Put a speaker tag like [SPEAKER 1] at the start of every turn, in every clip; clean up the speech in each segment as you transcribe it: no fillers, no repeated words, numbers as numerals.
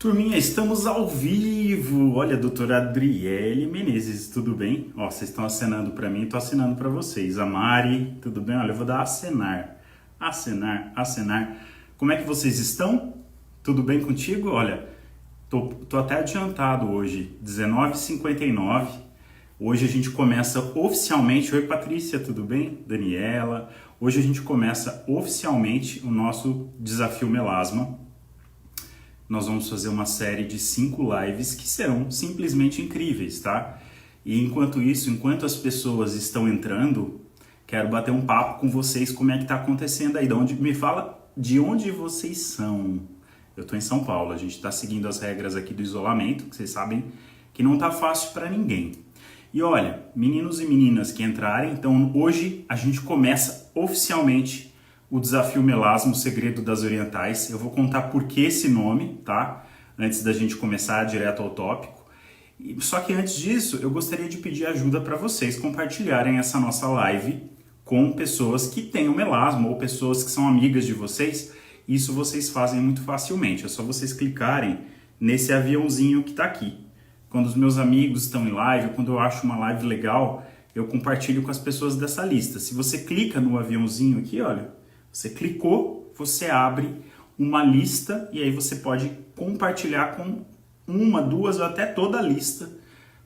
[SPEAKER 1] Turminha, estamos ao vivo. Olha, doutora Adriele Menezes, tudo bem? Ó, vocês estão acenando para mim, estou acenando para vocês. A Mari, tudo bem? Olha, eu vou dar acenar. Acenar. Como é que vocês estão? Tudo bem contigo? Olha, tô até adiantado hoje, 19h59. Hoje a gente começa oficialmente. Oi, Patrícia, tudo bem? Daniela. Hoje a gente começa oficialmente o nosso Desafio Melasma. Nós vamos fazer uma série de 5 lives que serão simplesmente incríveis, tá? E enquanto isso, enquanto as pessoas estão entrando, quero bater um papo com vocês, como é que tá acontecendo aí, me fala de onde vocês são. Eu tô em São Paulo, a gente tá seguindo as regras aqui do isolamento, que vocês sabem que não tá fácil para ninguém. E olha, meninos e meninas que entrarem, então hoje a gente começa oficialmente o Desafio Melasma, o Segredo das Orientais. Eu vou contar por que esse nome, tá? Antes da gente começar direto ao tópico. Só que antes disso, eu gostaria de pedir ajuda para vocês compartilharem essa nossa live com pessoas que têm o melasma ou pessoas que são amigas de vocês. Isso vocês fazem muito facilmente. É só vocês clicarem nesse aviãozinho que está aqui. Quando os meus amigos estão em live, quando eu acho uma live legal, eu compartilho com as pessoas dessa lista. Se você clica no aviãozinho aqui, olha, você clicou, você abre uma lista e aí você pode compartilhar com uma, duas ou até toda a lista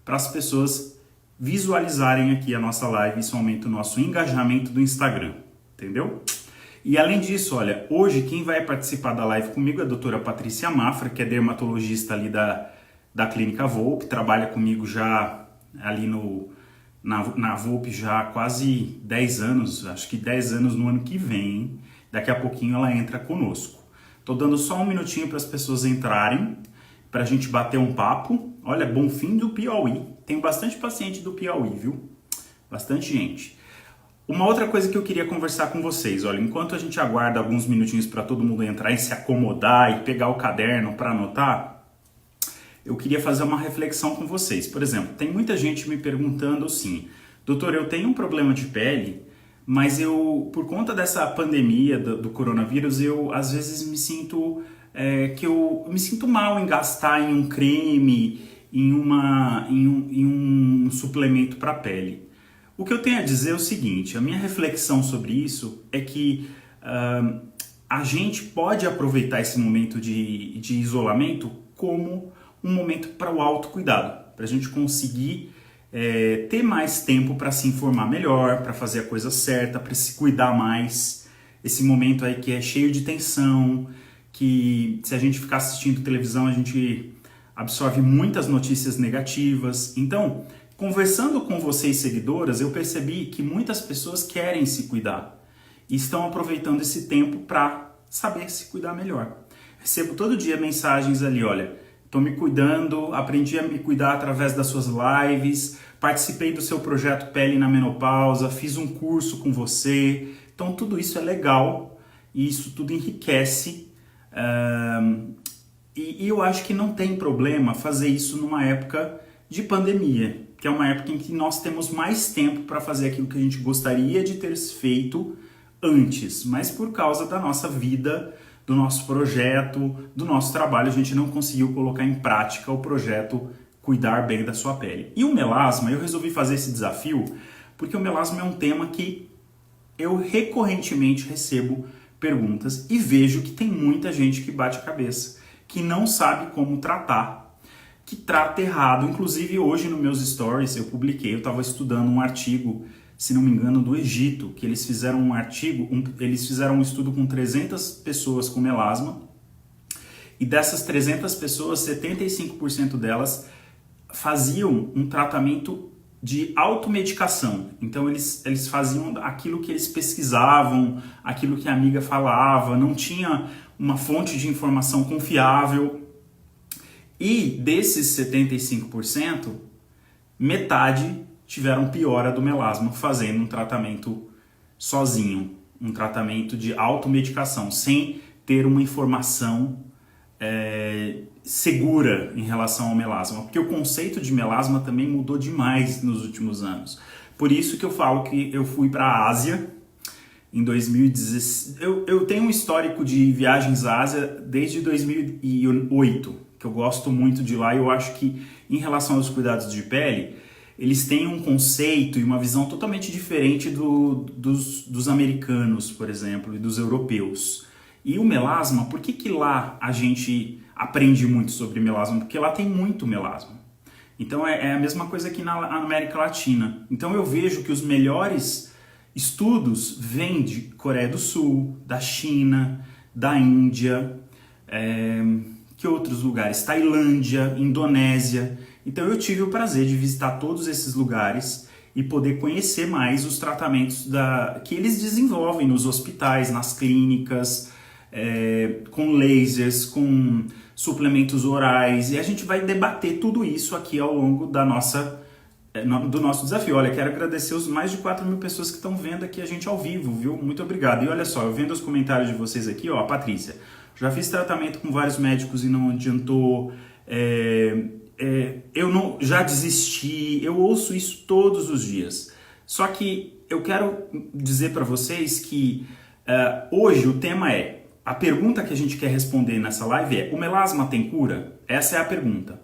[SPEAKER 1] para as pessoas visualizarem aqui a nossa live. Isso aumenta o nosso engajamento do Instagram, entendeu? E além disso, olha, hoje quem vai participar da live comigo é a doutora Patrícia Mafra, que é dermatologista ali da Clínica Volpe, trabalha comigo já ali na Volpe já há quase 10 anos, acho que 10 anos no ano que vem, hein? Daqui a pouquinho ela entra conosco. Tô dando só um minutinho para as pessoas entrarem, para a gente bater um papo. Olha, Bonfim do Piauí, tem bastante paciente do Piauí, viu? Bastante gente. Uma outra coisa que eu queria conversar com vocês, olha, enquanto a gente aguarda alguns minutinhos para todo mundo entrar e se acomodar e pegar o caderno para anotar, eu queria fazer uma reflexão com vocês. Por exemplo, tem muita gente me perguntando assim, doutor, eu tenho um problema de pele, mas eu, por conta dessa pandemia do coronavírus, eu às vezes me sinto me sinto mal em gastar em um creme, em um suplemento para a pele. O que eu tenho a dizer é o seguinte, a minha reflexão sobre isso é que a gente pode aproveitar esse momento de isolamento como um momento para o autocuidado, para a gente conseguir ter mais tempo para se informar melhor, para fazer a coisa certa, para se cuidar mais. Esse momento aí que é cheio de tensão, que se a gente ficar assistindo televisão, a gente absorve muitas notícias negativas. Então, conversando com vocês seguidoras, eu percebi que muitas pessoas querem se cuidar e estão aproveitando esse tempo para saber se cuidar melhor. Recebo todo dia mensagens ali, olha, estou me cuidando, aprendi a me cuidar através das suas lives, participei do seu projeto Pele na Menopausa, fiz um curso com você. Então tudo isso é legal e isso tudo enriquece. E eu acho que não tem problema fazer isso numa época de pandemia, que é uma época em que nós temos mais tempo para fazer aquilo que a gente gostaria de ter feito antes, mas por causa da nossa vida, do nosso projeto, do nosso trabalho, a gente não conseguiu colocar em prática o projeto Cuidar Bem da Sua Pele. E o melasma, eu resolvi fazer esse desafio porque o melasma é um tema que eu recorrentemente recebo perguntas e vejo que tem muita gente que bate a cabeça, que não sabe como tratar, que trata errado. Inclusive hoje nos meus stories eu estava estudando um artigo, se não me engano, do Egito, que eles fizeram eles fizeram um estudo com 300 pessoas com melasma, e dessas 300 pessoas, 75% delas faziam um tratamento de automedicação. Então eles faziam aquilo que eles pesquisavam, aquilo que a amiga falava, não tinha uma fonte de informação confiável. E desses 75%, metade tiveram piora do melasma fazendo um tratamento sozinho, um tratamento de automedicação, sem ter uma informação segura em relação ao melasma, porque o conceito de melasma também mudou demais nos últimos anos. Por isso que eu falo que eu fui para a Ásia em 2016. Eu tenho um histórico de viagens à Ásia desde 2008, que eu gosto muito de lá, e eu acho que em relação aos cuidados de pele, eles têm um conceito e uma visão totalmente diferente dos americanos, por exemplo, e dos europeus. E o melasma, por que lá a gente aprende muito sobre melasma? Porque lá tem muito melasma. Então é a mesma coisa aqui na América Latina. Então eu vejo que os melhores estudos vêm de Coreia do Sul, da China, da Índia, que outros lugares? Tailândia, Indonésia. Então eu tive o prazer de visitar todos esses lugares e poder conhecer mais os tratamentos que eles desenvolvem nos hospitais, nas clínicas, com lasers, com suplementos orais, e a gente vai debater tudo isso aqui ao longo do nosso desafio. Olha, quero agradecer os mais de 4.000 pessoas que estão vendo aqui a gente ao vivo, viu? Muito obrigado. E olha só, eu vendo os comentários de vocês aqui, ó, a Patrícia, já fiz tratamento com vários médicos e não adiantou, já desisti, eu ouço isso todos os dias. Só que eu quero dizer para vocês que hoje o tema a pergunta que a gente quer responder nessa live o melasma tem cura? Essa é a pergunta.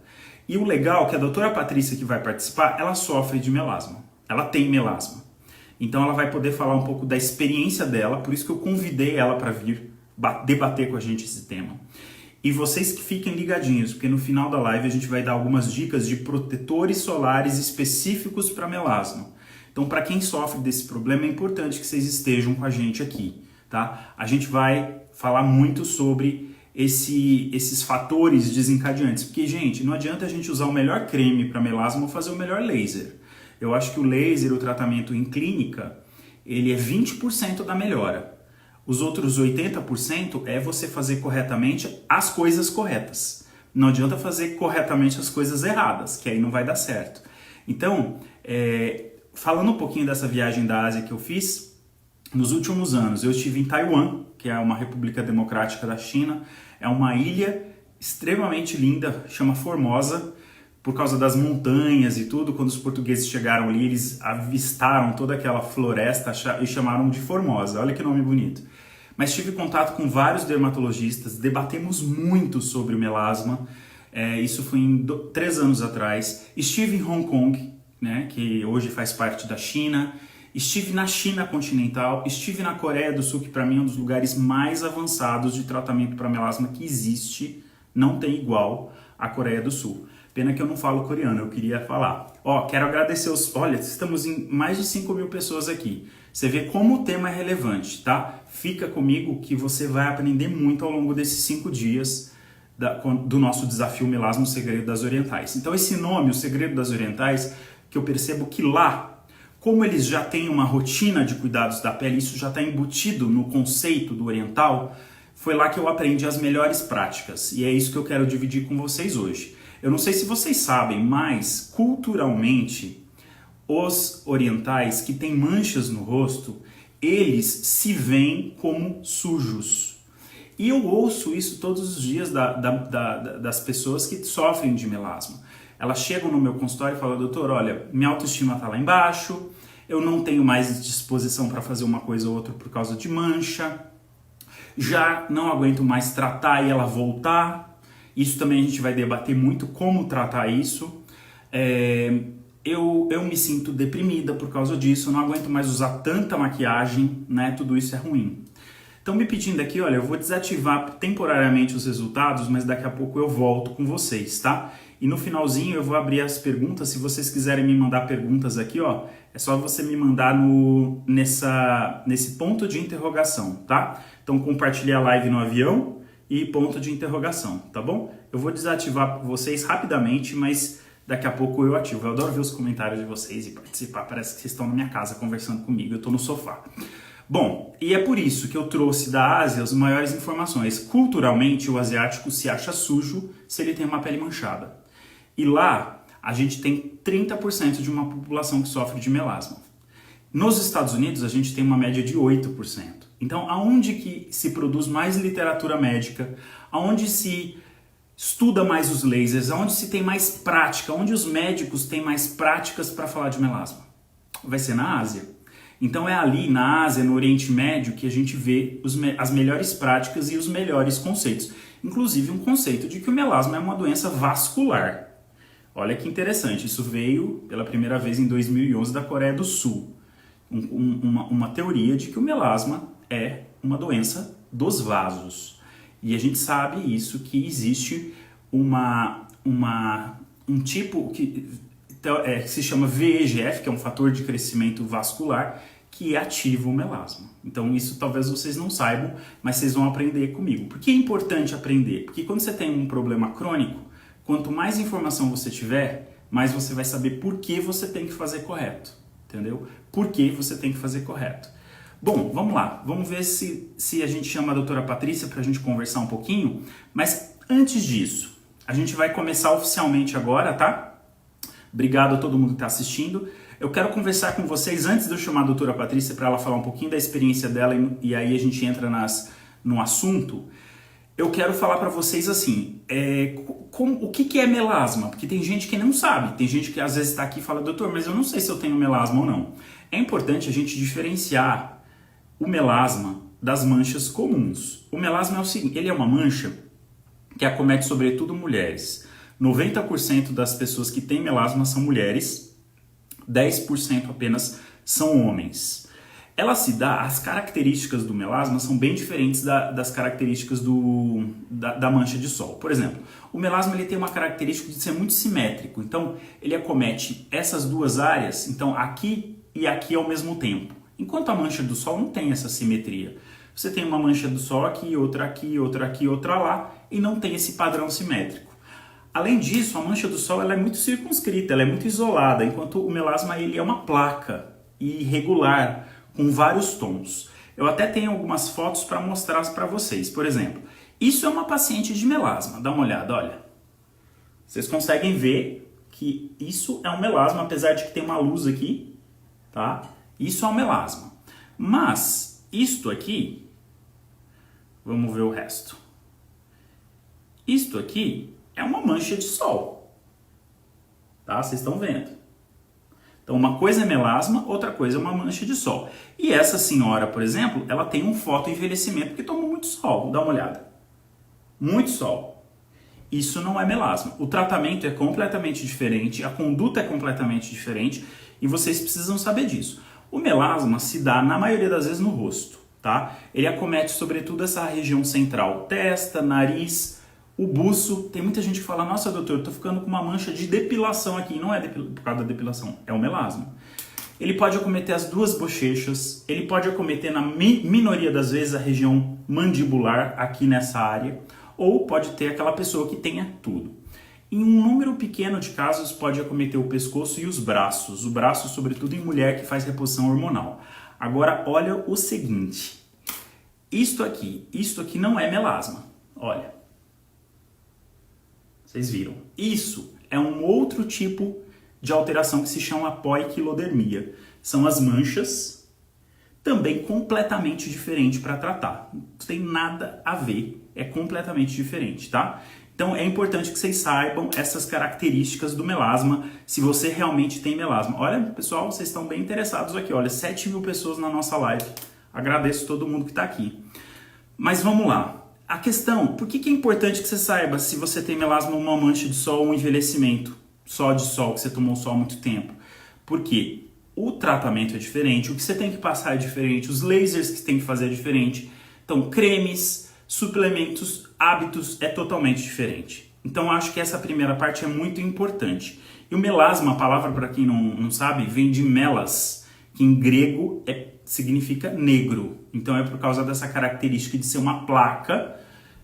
[SPEAKER 1] E o legal é que a doutora Patrícia que vai participar, ela sofre de melasma. Ela tem melasma. Então ela vai poder falar um pouco da experiência dela, por isso que eu convidei ela para vir debater com a gente esse tema. E vocês que fiquem ligadinhos, porque no final da live a gente vai dar algumas dicas de protetores solares específicos para melasma. Então, para quem sofre desse problema, é importante que vocês estejam com a gente aqui, tá? A gente vai falar muito sobre esses fatores desencadeantes, porque, gente, não adianta a gente usar o melhor creme para melasma ou fazer o melhor laser. Eu acho que o laser, o tratamento em clínica, ele é 20% da melhora. Os outros 80% é você fazer corretamente as coisas corretas. Não adianta fazer corretamente as coisas erradas, que aí não vai dar certo. Então, falando um pouquinho dessa viagem da Ásia que eu fiz, nos últimos anos eu estive em Taiwan, que é uma república democrática da China. É uma ilha extremamente linda, chama Formosa, por causa das montanhas e tudo. Quando os portugueses chegaram ali, eles avistaram toda aquela floresta e chamaram de Formosa. Olha que nome bonito. Mas tive contato com vários dermatologistas, debatemos muito sobre o melasma. Isso foi 3 anos atrás. Estive em Hong Kong, né, que hoje faz parte da China. Estive na China continental, estive na Coreia do Sul, que para mim é um dos lugares mais avançados de tratamento para melasma que existe. Não tem igual a Coreia do Sul. Pena que eu não falo coreano, eu queria falar. Quero agradecer Olha, estamos em mais de 5.000 pessoas aqui. Você vê como o tema é relevante, tá? Fica comigo que você vai aprender muito ao longo desses 5 dias do nosso desafio Melasma, o Segredo das Orientais. Então esse nome, o Segredo das Orientais, que eu percebo que lá, como eles já têm uma rotina de cuidados da pele, isso já está embutido no conceito do oriental, foi lá que eu aprendi as melhores práticas. E é isso que eu quero dividir com vocês hoje. Eu não sei se vocês sabem, mas culturalmente, os orientais que têm manchas no rosto, eles se veem como sujos. E eu ouço isso todos os dias das pessoas que sofrem de melasma. Elas chegam no meu consultório e falam: doutor, olha, minha autoestima está lá embaixo, eu não tenho mais disposição para fazer uma coisa ou outra por causa de mancha, já não aguento mais tratar e ela voltar. Isso também a gente vai debater muito como tratar isso. Eu me sinto deprimida por causa disso, não aguento mais usar tanta maquiagem, né? Tudo isso é ruim. Estão me pedindo aqui, olha, eu vou desativar temporariamente os resultados, mas daqui a pouco eu volto com vocês, tá? E no finalzinho eu vou abrir as perguntas. Se vocês quiserem me mandar perguntas aqui, ó, é só você me mandar nesse ponto de interrogação, tá? Então compartilhe a live no avião e ponto de interrogação, tá bom? Eu vou desativar vocês rapidamente, mas daqui a pouco eu ativo. Eu adoro ver os comentários de vocês e participar. Parece que vocês estão na minha casa conversando comigo, eu tô no sofá. Bom, e é por isso que eu trouxe da Ásia as maiores informações. Culturalmente, o asiático se acha sujo se ele tem uma pele manchada. E lá, a gente tem 30% de uma população que sofre de melasma. Nos Estados Unidos, a gente tem uma média de 8%. Então, aonde que se produz mais literatura médica, aonde se estuda mais os lasers, aonde se tem mais prática, onde os médicos têm mais práticas para falar de melasma? Vai ser na Ásia. Então é ali na Ásia, no Oriente Médio, que a gente vê as melhores práticas e os melhores conceitos. Inclusive um conceito de que o melasma é uma doença vascular. Olha que interessante, isso veio pela primeira vez em 2011 da Coreia do Sul. Uma teoria de que o melasma é uma doença dos vasos. E a gente sabe isso, que existe um tipo que se chama VEGF, que é um fator de crescimento vascular, que ativa o melasma. Então isso talvez vocês não saibam, mas vocês vão aprender comigo. Por que é importante aprender? Porque quando você tem um problema crônico, quanto mais informação você tiver, mais você vai saber por que você tem que fazer correto. Entendeu? Por que você tem que fazer correto. Bom, vamos lá. Vamos ver se a gente chama a doutora Patrícia para a gente conversar um pouquinho. Mas antes disso, a gente vai começar oficialmente agora, tá? Obrigado a todo mundo que está assistindo. Eu quero conversar com vocês antes de eu chamar a doutora Patrícia para ela falar um pouquinho da experiência dela e aí a gente entra no assunto. Eu quero falar para vocês assim, o que é melasma? Porque tem gente que não sabe, tem gente que às vezes está aqui e fala, doutor, mas eu não sei se eu tenho melasma ou não. É importante a gente diferenciar o melasma das manchas comuns. O melasma é o seguinte, ele é uma mancha que acomete sobretudo mulheres. 90% das pessoas que têm melasma são mulheres, 10% apenas são homens. Ela se dá, as características do melasma são bem diferentes das características da mancha de sol. Por exemplo, o melasma ele tem uma característica de ser muito simétrico, então ele acomete essas duas áreas, então aqui e aqui ao mesmo tempo. Enquanto a mancha do sol não tem essa simetria. Você tem uma mancha do sol aqui, outra aqui, outra aqui, outra lá, e não tem esse padrão simétrico. Além disso, a mancha do sol ela é muito circunscrita, ela é muito isolada, enquanto o melasma ele é uma placa irregular, com vários tons. Eu até tenho algumas fotos para mostrar para vocês. Por exemplo, isso é uma paciente de melasma. Dá uma olhada, olha. Vocês conseguem ver que isso é um melasma, apesar de que tem uma luz aqui, tá? Isso é um melasma. Mas, isto aqui, vamos ver o resto. Isto aqui é uma mancha de sol, tá? Vocês estão vendo. Então, uma coisa é melasma, outra coisa é uma mancha de sol. E essa senhora, por exemplo, ela tem um fotoenvelhecimento porque tomou muito sol. Dá uma olhada. Muito sol. Isso não é melasma. O tratamento é completamente diferente, a conduta é completamente diferente e vocês precisam saber disso. O melasma se dá, na maioria das vezes, no rosto, tá? Ele acomete, sobretudo, essa região central. Testa, nariz, o buço. Tem muita gente que fala, nossa, doutor, eu tô ficando com uma mancha de depilação aqui. Não é por causa da depilação, é o melasma. Ele pode acometer as duas bochechas, ele pode acometer, na minoria das vezes, a região mandibular, aqui nessa área, ou pode ter aquela pessoa que tenha tudo. Em um número pequeno de casos, pode acometer o pescoço e os braços. O braço, sobretudo, em mulher que faz reposição hormonal. Agora, olha o seguinte. Isto aqui não é melasma. Olha. Vocês viram? Isso é um outro tipo de alteração que se chama poiquilodermia. São as manchas, também completamente diferente para tratar. Não tem nada a ver, é completamente diferente, tá? Então é importante que vocês saibam essas características do melasma, se você realmente tem melasma. Olha, pessoal, vocês estão bem interessados aqui. Olha, 7.000 pessoas na nossa live. Agradeço todo mundo que está aqui. Mas vamos lá. A questão, por que é importante que você saiba se você tem melasma, uma mancha de sol ou um envelhecimento só de sol, que você tomou sol há muito tempo? Porque o tratamento é diferente, o que você tem que passar é diferente, os lasers que você tem que fazer é diferente. Então, cremes, suplementos, hábitos é totalmente diferente. Então, acho que essa primeira parte é muito importante. E o melasma, a palavra para quem não sabe, vem de melas, que em grego significa negro. Então, é por causa dessa característica de ser uma placa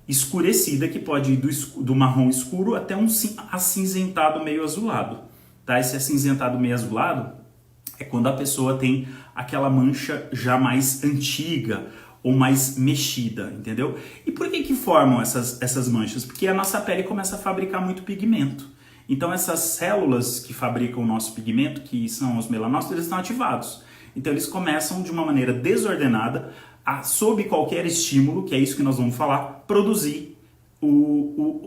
[SPEAKER 1] escurecida, que pode ir do marrom escuro até um acinzentado meio azulado. Tá? Esse acinzentado meio azulado é quando a pessoa tem aquela mancha já mais antiga ou mais mexida, entendeu? E por que formam essas manchas? Porque a nossa pele começa a fabricar muito pigmento. Então essas células que fabricam o nosso pigmento, que são os melanócitos, eles estão ativados. Então eles começam de uma maneira desordenada, sob qualquer estímulo, que é isso que nós vamos falar, produzir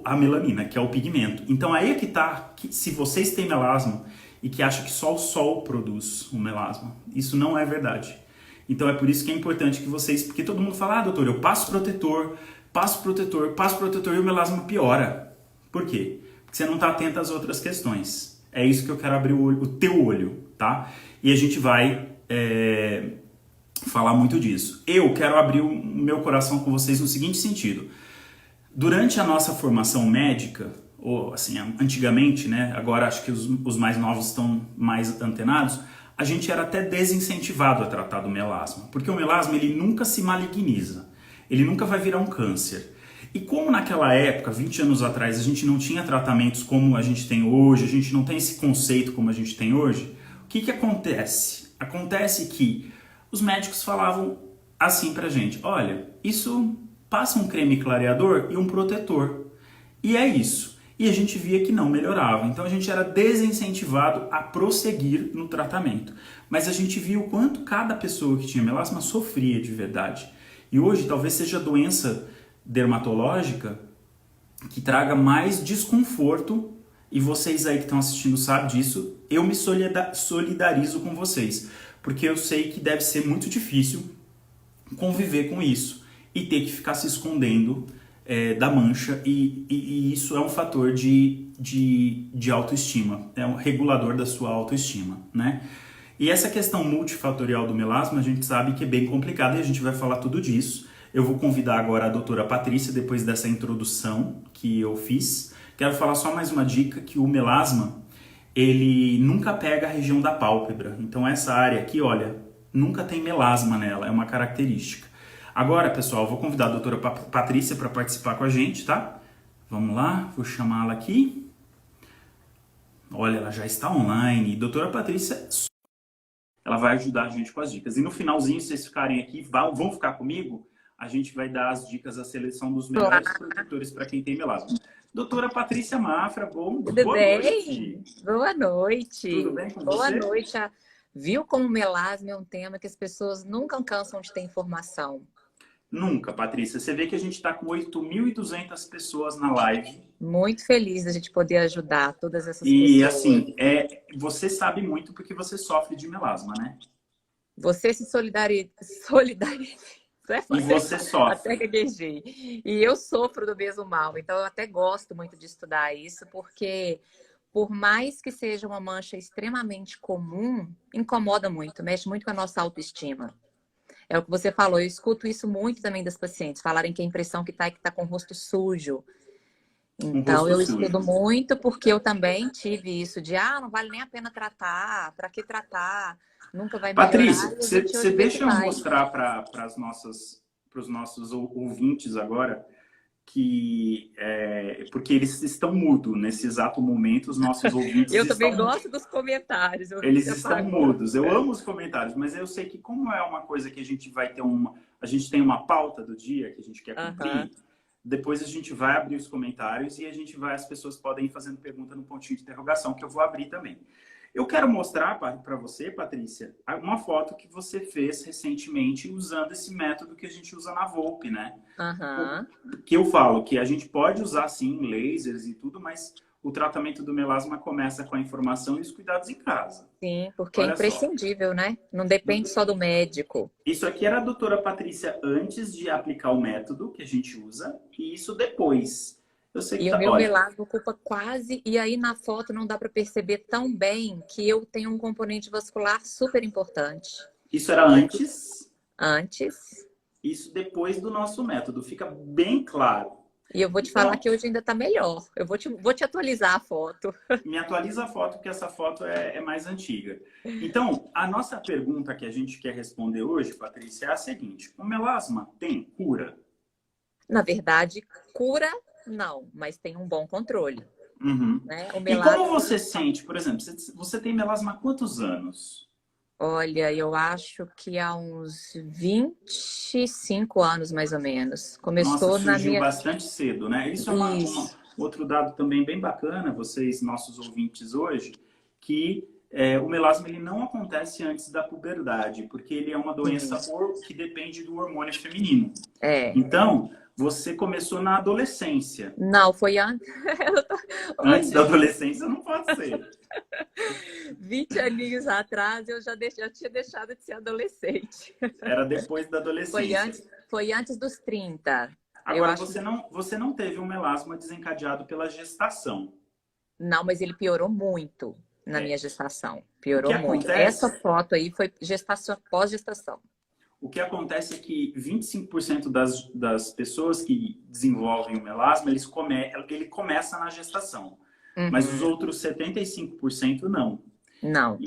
[SPEAKER 1] a melanina, que é o pigmento. Então aí é que tá, que se vocês têm melasma e que acham que só o sol produz o melasma, isso não é verdade. Então é por isso que é importante que vocês, porque todo mundo fala, doutor, eu passo protetor, passo protetor, passo protetor e o melasma piora. Por quê? Porque você não está atento às outras questões. É isso que eu quero abrir o teu olho, tá? E a gente vai falar muito disso. Eu quero abrir o meu coração com vocês no seguinte sentido. Durante a nossa formação médica, ou assim, antigamente, né? Agora acho que os mais novos estão mais antenados, a gente era até desincentivado a tratar do melasma, porque o melasma ele nunca se maligniza, ele nunca vai virar um câncer. E como naquela época, 20 anos atrás, a gente não tinha tratamentos como a gente tem hoje, a gente não tem esse conceito como a gente tem hoje, o que acontece? Acontece que os médicos falavam assim pra gente, olha, isso passa um creme clareador e um protetor, e é isso. E a gente via que não melhorava. Então a gente era desincentivado a prosseguir no tratamento. Mas a gente via o quanto cada pessoa que tinha melasma sofria de verdade. E hoje talvez seja a doença dermatológica que traga mais desconforto. E vocês aí que estão assistindo sabem disso. Eu me solidarizo com vocês. Porque eu sei que deve ser muito difícil conviver com isso. E ter que ficar se escondendo da mancha, e isso é um fator de autoestima, é um regulador da sua autoestima, né? E essa questão multifatorial do melasma, a gente sabe que é bem complicada e a gente vai falar tudo disso. Eu vou convidar agora a doutora Patrícia, depois dessa introdução que eu fiz. Quero falar só mais uma dica, que o melasma, ele nunca pega a região da pálpebra. Então essa área aqui, olha, nunca tem melasma nela, é uma característica. Agora, pessoal, eu vou convidar a doutora Patrícia para participar com a gente, tá? Vamos lá, vou chamá-la aqui. Olha, ela já está online. Doutora Patrícia, ela vai ajudar a gente com as dicas. E no finalzinho, se vocês ficarem aqui, vão ficar comigo, a gente vai dar as dicas, a seleção dos melhores protetores para quem tem melasma. Doutora Patrícia Mafra, boa noite.
[SPEAKER 2] Boa noite.
[SPEAKER 1] Tudo bem com
[SPEAKER 2] Boa
[SPEAKER 1] você?
[SPEAKER 2] Boa noite. Viu como melasma é um tema que as pessoas nunca cansam de ter informação?
[SPEAKER 1] Nunca, Patrícia. Você vê que a gente está com 8.200 pessoas na live.
[SPEAKER 2] Muito feliz da gente poder ajudar todas essas pessoas.
[SPEAKER 1] E assim, você sabe muito porque você sofre de melasma, né?
[SPEAKER 2] Você se solidariza.
[SPEAKER 1] E você sofre.
[SPEAKER 2] Até gaguejei. E eu sofro do mesmo mal. Então eu até gosto muito de estudar isso, porque por mais que seja uma mancha extremamente comum, incomoda muito, mexe muito com a nossa autoestima. É o que você falou, eu escuto isso muito também das pacientes, falarem que a impressão que tá é que tá com o rosto sujo. Então eu estudo muito porque eu também tive isso de, não vale nem a pena tratar, para que tratar? Nunca vai melhorar.
[SPEAKER 1] Patrícia, você deixa eu mostrar para os nossos ouvintes agora, que porque eles estão mudos nesse exato momento, os nossos ouvintes
[SPEAKER 2] eu também gosto dos comentários.
[SPEAKER 1] Eles estão mudos. Eu amo os comentários, mas eu sei que como é uma coisa que a gente vai ter a gente tem uma pauta do dia que a gente quer cumprir, depois a gente vai abrir os comentários e as pessoas podem ir fazendo pergunta no pontinho de interrogação, que eu vou abrir também. Eu quero mostrar para você, Patrícia, uma foto que você fez recentemente usando esse método que a gente usa na Volpe, né? Que eu falo que a gente pode usar, sim, lasers e tudo, mas o tratamento do melasma começa com a informação e os cuidados em casa.
[SPEAKER 2] Sim, porque é imprescindível, né? Não depende só do médico.
[SPEAKER 1] Isso aqui era a doutora Patrícia antes de aplicar o método que a gente usa, e isso depois. Eu sei que
[SPEAKER 2] o meu melasma ocupa quase, e aí na foto não dá para perceber tão bem que eu tenho um componente vascular super importante.
[SPEAKER 1] Isso era antes?
[SPEAKER 2] Antes.
[SPEAKER 1] Isso depois do nosso método, fica bem claro.
[SPEAKER 2] E eu vou te falar que hoje ainda está melhor. Eu vou te atualizar a foto.
[SPEAKER 1] Me atualiza a foto, porque essa foto é mais antiga. Então, a nossa pergunta que a gente quer responder hoje, Patrícia, é a seguinte. O melasma tem cura?
[SPEAKER 2] Na verdade, cura não, mas tem um bom controle. Né? O
[SPEAKER 1] melasma... E como você sente, por exemplo, você tem melasma há quantos anos?
[SPEAKER 2] Olha, eu acho que há uns 25 anos, mais ou menos. Começou
[SPEAKER 1] surgiu bastante cedo, né? Isso é outro dado também bem bacana, vocês, nossos ouvintes hoje, que o melasma ele não acontece antes da puberdade, porque ele é uma doença que depende do hormônio feminino. Então, Você começou na adolescência.
[SPEAKER 2] Não, foi antes.
[SPEAKER 1] Antes da
[SPEAKER 2] Hoje,
[SPEAKER 1] adolescência não pode ser.
[SPEAKER 2] 20 aninhos atrás, já tinha deixado de ser adolescente.
[SPEAKER 1] Era depois da
[SPEAKER 2] Foi
[SPEAKER 1] adolescência.
[SPEAKER 2] antes, foi antes dos 30. Eu
[SPEAKER 1] Agora,
[SPEAKER 2] acho que
[SPEAKER 1] você não teve um melasma desencadeado pela gestação.
[SPEAKER 2] não, mas ele piorou muito na minha
[SPEAKER 1] É,
[SPEAKER 2] gestação.
[SPEAKER 1] o que
[SPEAKER 2] Piorou muito. Essa
[SPEAKER 1] acontece,
[SPEAKER 2] foto aí foi gestação, pós-gestação.
[SPEAKER 1] o que acontece é que 25% das pessoas que desenvolvem o melasma, ele começa na gestação. Mas os
[SPEAKER 2] Uhum.
[SPEAKER 1] outros 75% não.
[SPEAKER 2] Não.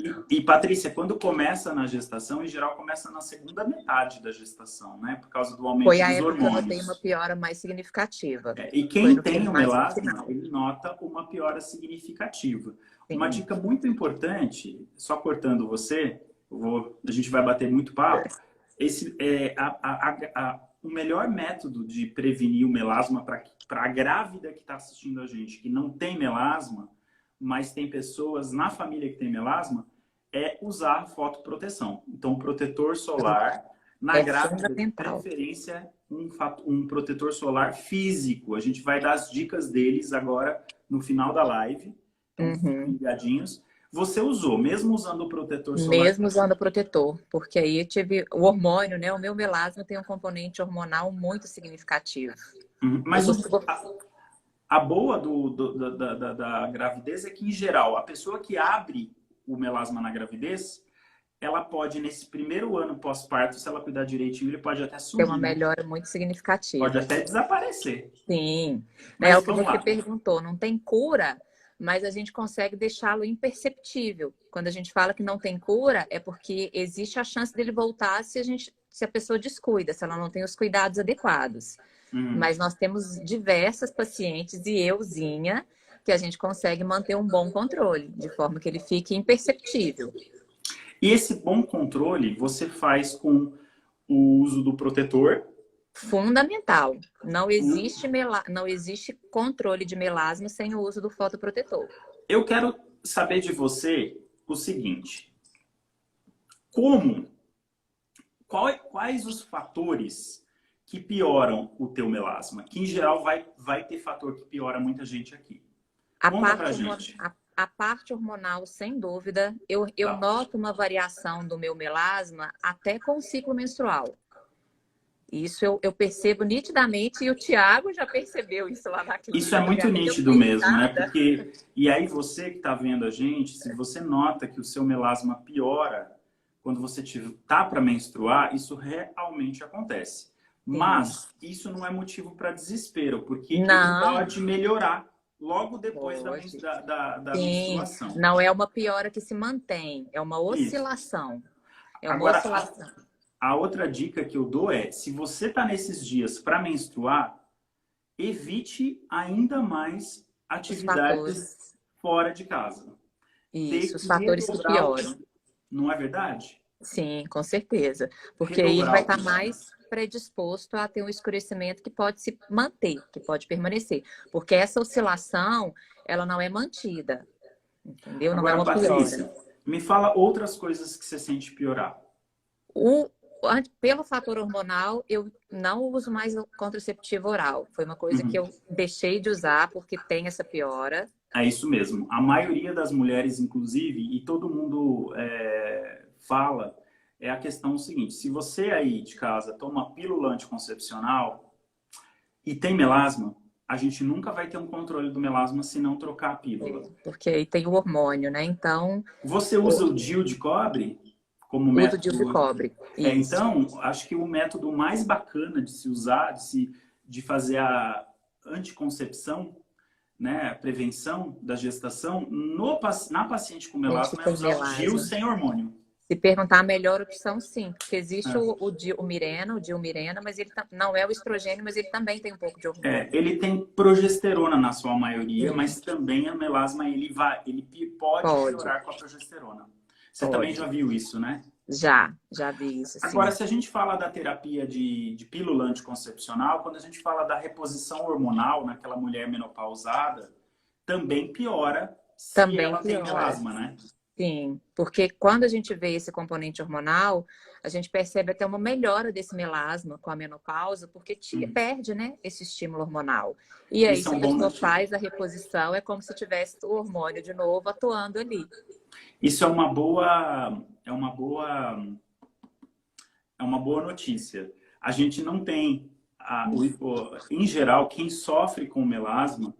[SPEAKER 1] Patrícia, quando começa na gestação, em geral começa na segunda metade da gestação, né? Por causa do
[SPEAKER 2] Foi
[SPEAKER 1] aumento
[SPEAKER 2] a
[SPEAKER 1] dos
[SPEAKER 2] época que eu notei uma
[SPEAKER 1] hormônios.
[SPEAKER 2] piora mais significativa.
[SPEAKER 1] E
[SPEAKER 2] Foi
[SPEAKER 1] quem
[SPEAKER 2] no
[SPEAKER 1] tem o
[SPEAKER 2] mais no
[SPEAKER 1] melasma,
[SPEAKER 2] final.
[SPEAKER 1] ele nota uma piora significativa. Uma
[SPEAKER 2] Sim.
[SPEAKER 1] dica muito importante, só cortando você, a gente vai bater muito papo. Esse é o melhor método de prevenir o melasma para a grávida que está assistindo a gente, que não tem melasma, mas tem pessoas na família que tem melasma, é usar fotoproteção. Então, protetor solar na
[SPEAKER 2] É
[SPEAKER 1] grávida, de
[SPEAKER 2] fundamental.
[SPEAKER 1] preferência, um protetor solar físico. A gente vai dar as dicas deles agora no final da live. Então, fiquem
[SPEAKER 2] Uhum.
[SPEAKER 1] ligadinhos. Você usou, mesmo usando o protetor solar?
[SPEAKER 2] Mesmo usando protetor, porque aí eu tive o hormônio, né? O meu melasma tem um componente hormonal muito significativo. Eu
[SPEAKER 1] Mas
[SPEAKER 2] costumo...
[SPEAKER 1] a boa da gravidez é que, em geral, a pessoa que abre o melasma na gravidez, ela pode, nesse primeiro ano pós-parto, se ela cuidar direitinho, ele pode até
[SPEAKER 2] ter uma
[SPEAKER 1] sumir, né?
[SPEAKER 2] melhora muito
[SPEAKER 1] Pode
[SPEAKER 2] significativa.
[SPEAKER 1] até desaparecer.
[SPEAKER 2] Sim, né, é
[SPEAKER 1] Mas
[SPEAKER 2] o que
[SPEAKER 1] vamos
[SPEAKER 2] você
[SPEAKER 1] lá.
[SPEAKER 2] perguntou, não tem cura, mas a gente consegue deixá-lo imperceptível. Quando a gente fala que não tem cura, é porque existe a chance dele voltar se a pessoa descuida, se ela não tem os cuidados adequados.
[SPEAKER 1] Hum.
[SPEAKER 2] Mas nós temos diversas pacientes e euzinha que a gente consegue manter um bom controle, de forma que ele fique imperceptível.
[SPEAKER 1] E esse bom controle você faz com o uso do protetor.
[SPEAKER 2] Fundamental.
[SPEAKER 1] o-
[SPEAKER 2] Não existe controle de melasma sem o uso do fotoprotetor.
[SPEAKER 1] Eu quero saber de você o seguinte: como, quais os fatores que pioram o teu melasma? Que em geral vai ter fator que piora muita gente aqui.
[SPEAKER 2] A
[SPEAKER 1] Conta pra
[SPEAKER 2] parte,
[SPEAKER 1] gente.
[SPEAKER 2] a parte hormonal, sem dúvida, eu
[SPEAKER 1] Tá.
[SPEAKER 2] noto uma variação do meu melasma até com o ciclo menstrual. Isso eu percebo nitidamente e o Tiago já percebeu isso lá na
[SPEAKER 1] Isso é
[SPEAKER 2] clínica.
[SPEAKER 1] muito
[SPEAKER 2] Minha amiga
[SPEAKER 1] nítido
[SPEAKER 2] foi
[SPEAKER 1] mesmo, né?
[SPEAKER 2] irritada.
[SPEAKER 1] Porque, e aí você que está vendo a gente, se você nota que o seu melasma piora quando você tá para menstruar, isso realmente acontece.
[SPEAKER 2] Sim.
[SPEAKER 1] Mas isso não é motivo para desespero, porque ele
[SPEAKER 2] Não,
[SPEAKER 1] pode melhorar logo depois
[SPEAKER 2] pode.
[SPEAKER 1] da
[SPEAKER 2] Sim,
[SPEAKER 1] menstruação.
[SPEAKER 2] não é uma piora que se mantém, é uma
[SPEAKER 1] Isso.
[SPEAKER 2] oscilação. É uma
[SPEAKER 1] Agora,
[SPEAKER 2] oscilação.
[SPEAKER 1] a outra dica que eu dou é, se você está nesses dias para menstruar, evite ainda mais
[SPEAKER 2] Os
[SPEAKER 1] atividades
[SPEAKER 2] fatores.
[SPEAKER 1] fora de casa. Ter
[SPEAKER 2] Isso, os
[SPEAKER 1] que
[SPEAKER 2] fatores que
[SPEAKER 1] redobrar
[SPEAKER 2] pioram.
[SPEAKER 1] não é verdade?
[SPEAKER 2] Sim, com certeza. Porque aí ele
[SPEAKER 1] Redobrar
[SPEAKER 2] vai
[SPEAKER 1] o
[SPEAKER 2] estar
[SPEAKER 1] cuidado.
[SPEAKER 2] mais predisposto a ter um escurecimento que pode se manter, que pode permanecer. Porque essa oscilação, ela não é mantida, entendeu? Não é
[SPEAKER 1] Agora,
[SPEAKER 2] uma piora.
[SPEAKER 1] Patrícia, me fala outras coisas que você sente piorar.
[SPEAKER 2] O, pelo fator hormonal, eu não uso mais o contraceptivo oral. Foi uma coisa que
[SPEAKER 1] Uhum.
[SPEAKER 2] eu deixei de usar porque tem essa piora.
[SPEAKER 1] É isso mesmo. A maioria das mulheres, inclusive, e todo mundo fala, é a questão seguinte: se você aí de casa toma pílula anticoncepcional e tem melasma, a gente nunca vai ter um controle do melasma se não trocar a pílula.
[SPEAKER 2] Porque aí tem o hormônio, né? Então,
[SPEAKER 1] Você usa o DIU de cobre como
[SPEAKER 2] uso DIU de
[SPEAKER 1] método?
[SPEAKER 2] cobre. Isso.
[SPEAKER 1] Então, acho que o método mais bacana de se usar, de fazer a anticoncepção, né, a prevenção da gestação, na paciente com
[SPEAKER 2] Gente que
[SPEAKER 1] melasma é
[SPEAKER 2] tem
[SPEAKER 1] usar o DIU
[SPEAKER 2] melasma.
[SPEAKER 1] sem hormônio.
[SPEAKER 2] Se perguntar a melhor opção, sim. Porque existe
[SPEAKER 1] É.
[SPEAKER 2] o Mirena, mas ele não é o estrogênio, mas ele também tem um pouco de hormônio.
[SPEAKER 1] Ele tem progesterona na sua maioria,
[SPEAKER 2] Sim,
[SPEAKER 1] mas também a melasma ele pode
[SPEAKER 2] pode,
[SPEAKER 1] piorar com a progesterona. Você também já
[SPEAKER 2] pode.
[SPEAKER 1] viu isso, né?
[SPEAKER 2] Já vi isso,
[SPEAKER 1] Agora,
[SPEAKER 2] sim.
[SPEAKER 1] se a gente fala da terapia de pílula anticoncepcional, quando a gente fala da reposição hormonal naquela mulher menopausada, também piora se
[SPEAKER 2] Também
[SPEAKER 1] ela tem
[SPEAKER 2] piora.
[SPEAKER 1] melasma, né?
[SPEAKER 2] Sim, porque quando a gente vê esse componente hormonal, a gente percebe até uma melhora desse melasma com a menopausa, porque perde, né, esse estímulo hormonal. E aí,
[SPEAKER 1] Isso é
[SPEAKER 2] se a
[SPEAKER 1] um bom
[SPEAKER 2] pessoa
[SPEAKER 1] motivo.
[SPEAKER 2] faz a reposição, é como se tivesse o hormônio de novo atuando ali.
[SPEAKER 1] Isso é uma boa notícia. A gente não tem, em geral, quem sofre com melasma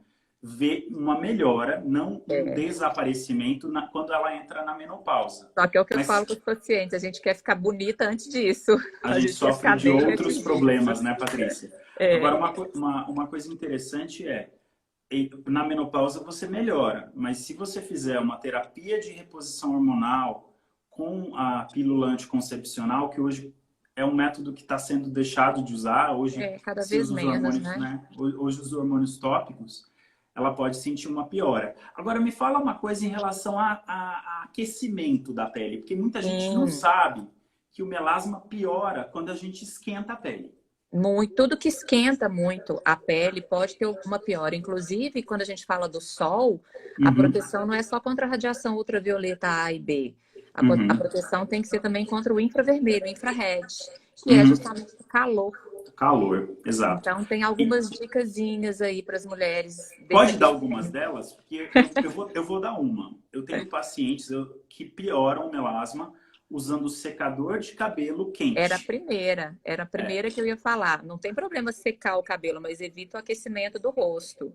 [SPEAKER 1] vê uma melhora, não um
[SPEAKER 2] É.
[SPEAKER 1] desaparecimento quando ela entra na menopausa.
[SPEAKER 2] Só que é o que eu
[SPEAKER 1] Mas
[SPEAKER 2] falo com os pacientes, a gente quer ficar bonita antes disso.
[SPEAKER 1] a
[SPEAKER 2] A
[SPEAKER 1] gente
[SPEAKER 2] gente quer
[SPEAKER 1] sofre
[SPEAKER 2] ficar
[SPEAKER 1] de
[SPEAKER 2] bem
[SPEAKER 1] outros
[SPEAKER 2] antes
[SPEAKER 1] problemas,
[SPEAKER 2] disso.
[SPEAKER 1] né, Patrícia? Agora,
[SPEAKER 2] É.
[SPEAKER 1] uma coisa interessante na menopausa você melhora, mas se você fizer uma terapia de reposição hormonal com a pílula anticoncepcional, que hoje é um método que está sendo deixado de usar, hoje
[SPEAKER 2] É, cada
[SPEAKER 1] se
[SPEAKER 2] vez
[SPEAKER 1] usa os
[SPEAKER 2] menos,
[SPEAKER 1] hormônios,
[SPEAKER 2] né?
[SPEAKER 1] né? Hoje os hormônios tópicos, ela pode sentir uma piora. Agora me fala uma coisa em relação a aquecimento da pele, porque muita gente não
[SPEAKER 2] Sim,
[SPEAKER 1] sabe que o melasma piora quando a gente esquenta a pele.
[SPEAKER 2] muito. Tudo que esquenta muito a pele pode ter uma piora. Inclusive, quando a gente fala do sol, a
[SPEAKER 1] Uhum,
[SPEAKER 2] proteção não é só contra a radiação ultravioleta A e B. A
[SPEAKER 1] uhum,
[SPEAKER 2] proteção tem que ser também contra o infravermelho, o infrared, que é
[SPEAKER 1] uhum.
[SPEAKER 2] justamente o calor.
[SPEAKER 1] Calor, exato.
[SPEAKER 2] Então, tem
[SPEAKER 1] E
[SPEAKER 2] algumas dicasinhas aí para as mulheres desse
[SPEAKER 1] pode dar algumas
[SPEAKER 2] aquecimento.
[SPEAKER 1] delas? Porque eu vou dar uma. Eu tenho pacientes que pioram o melasma usando secador de cabelo quente.
[SPEAKER 2] Era a
[SPEAKER 1] É,
[SPEAKER 2] primeira que eu ia falar. Não tem problema secar o cabelo, mas evita o aquecimento do rosto.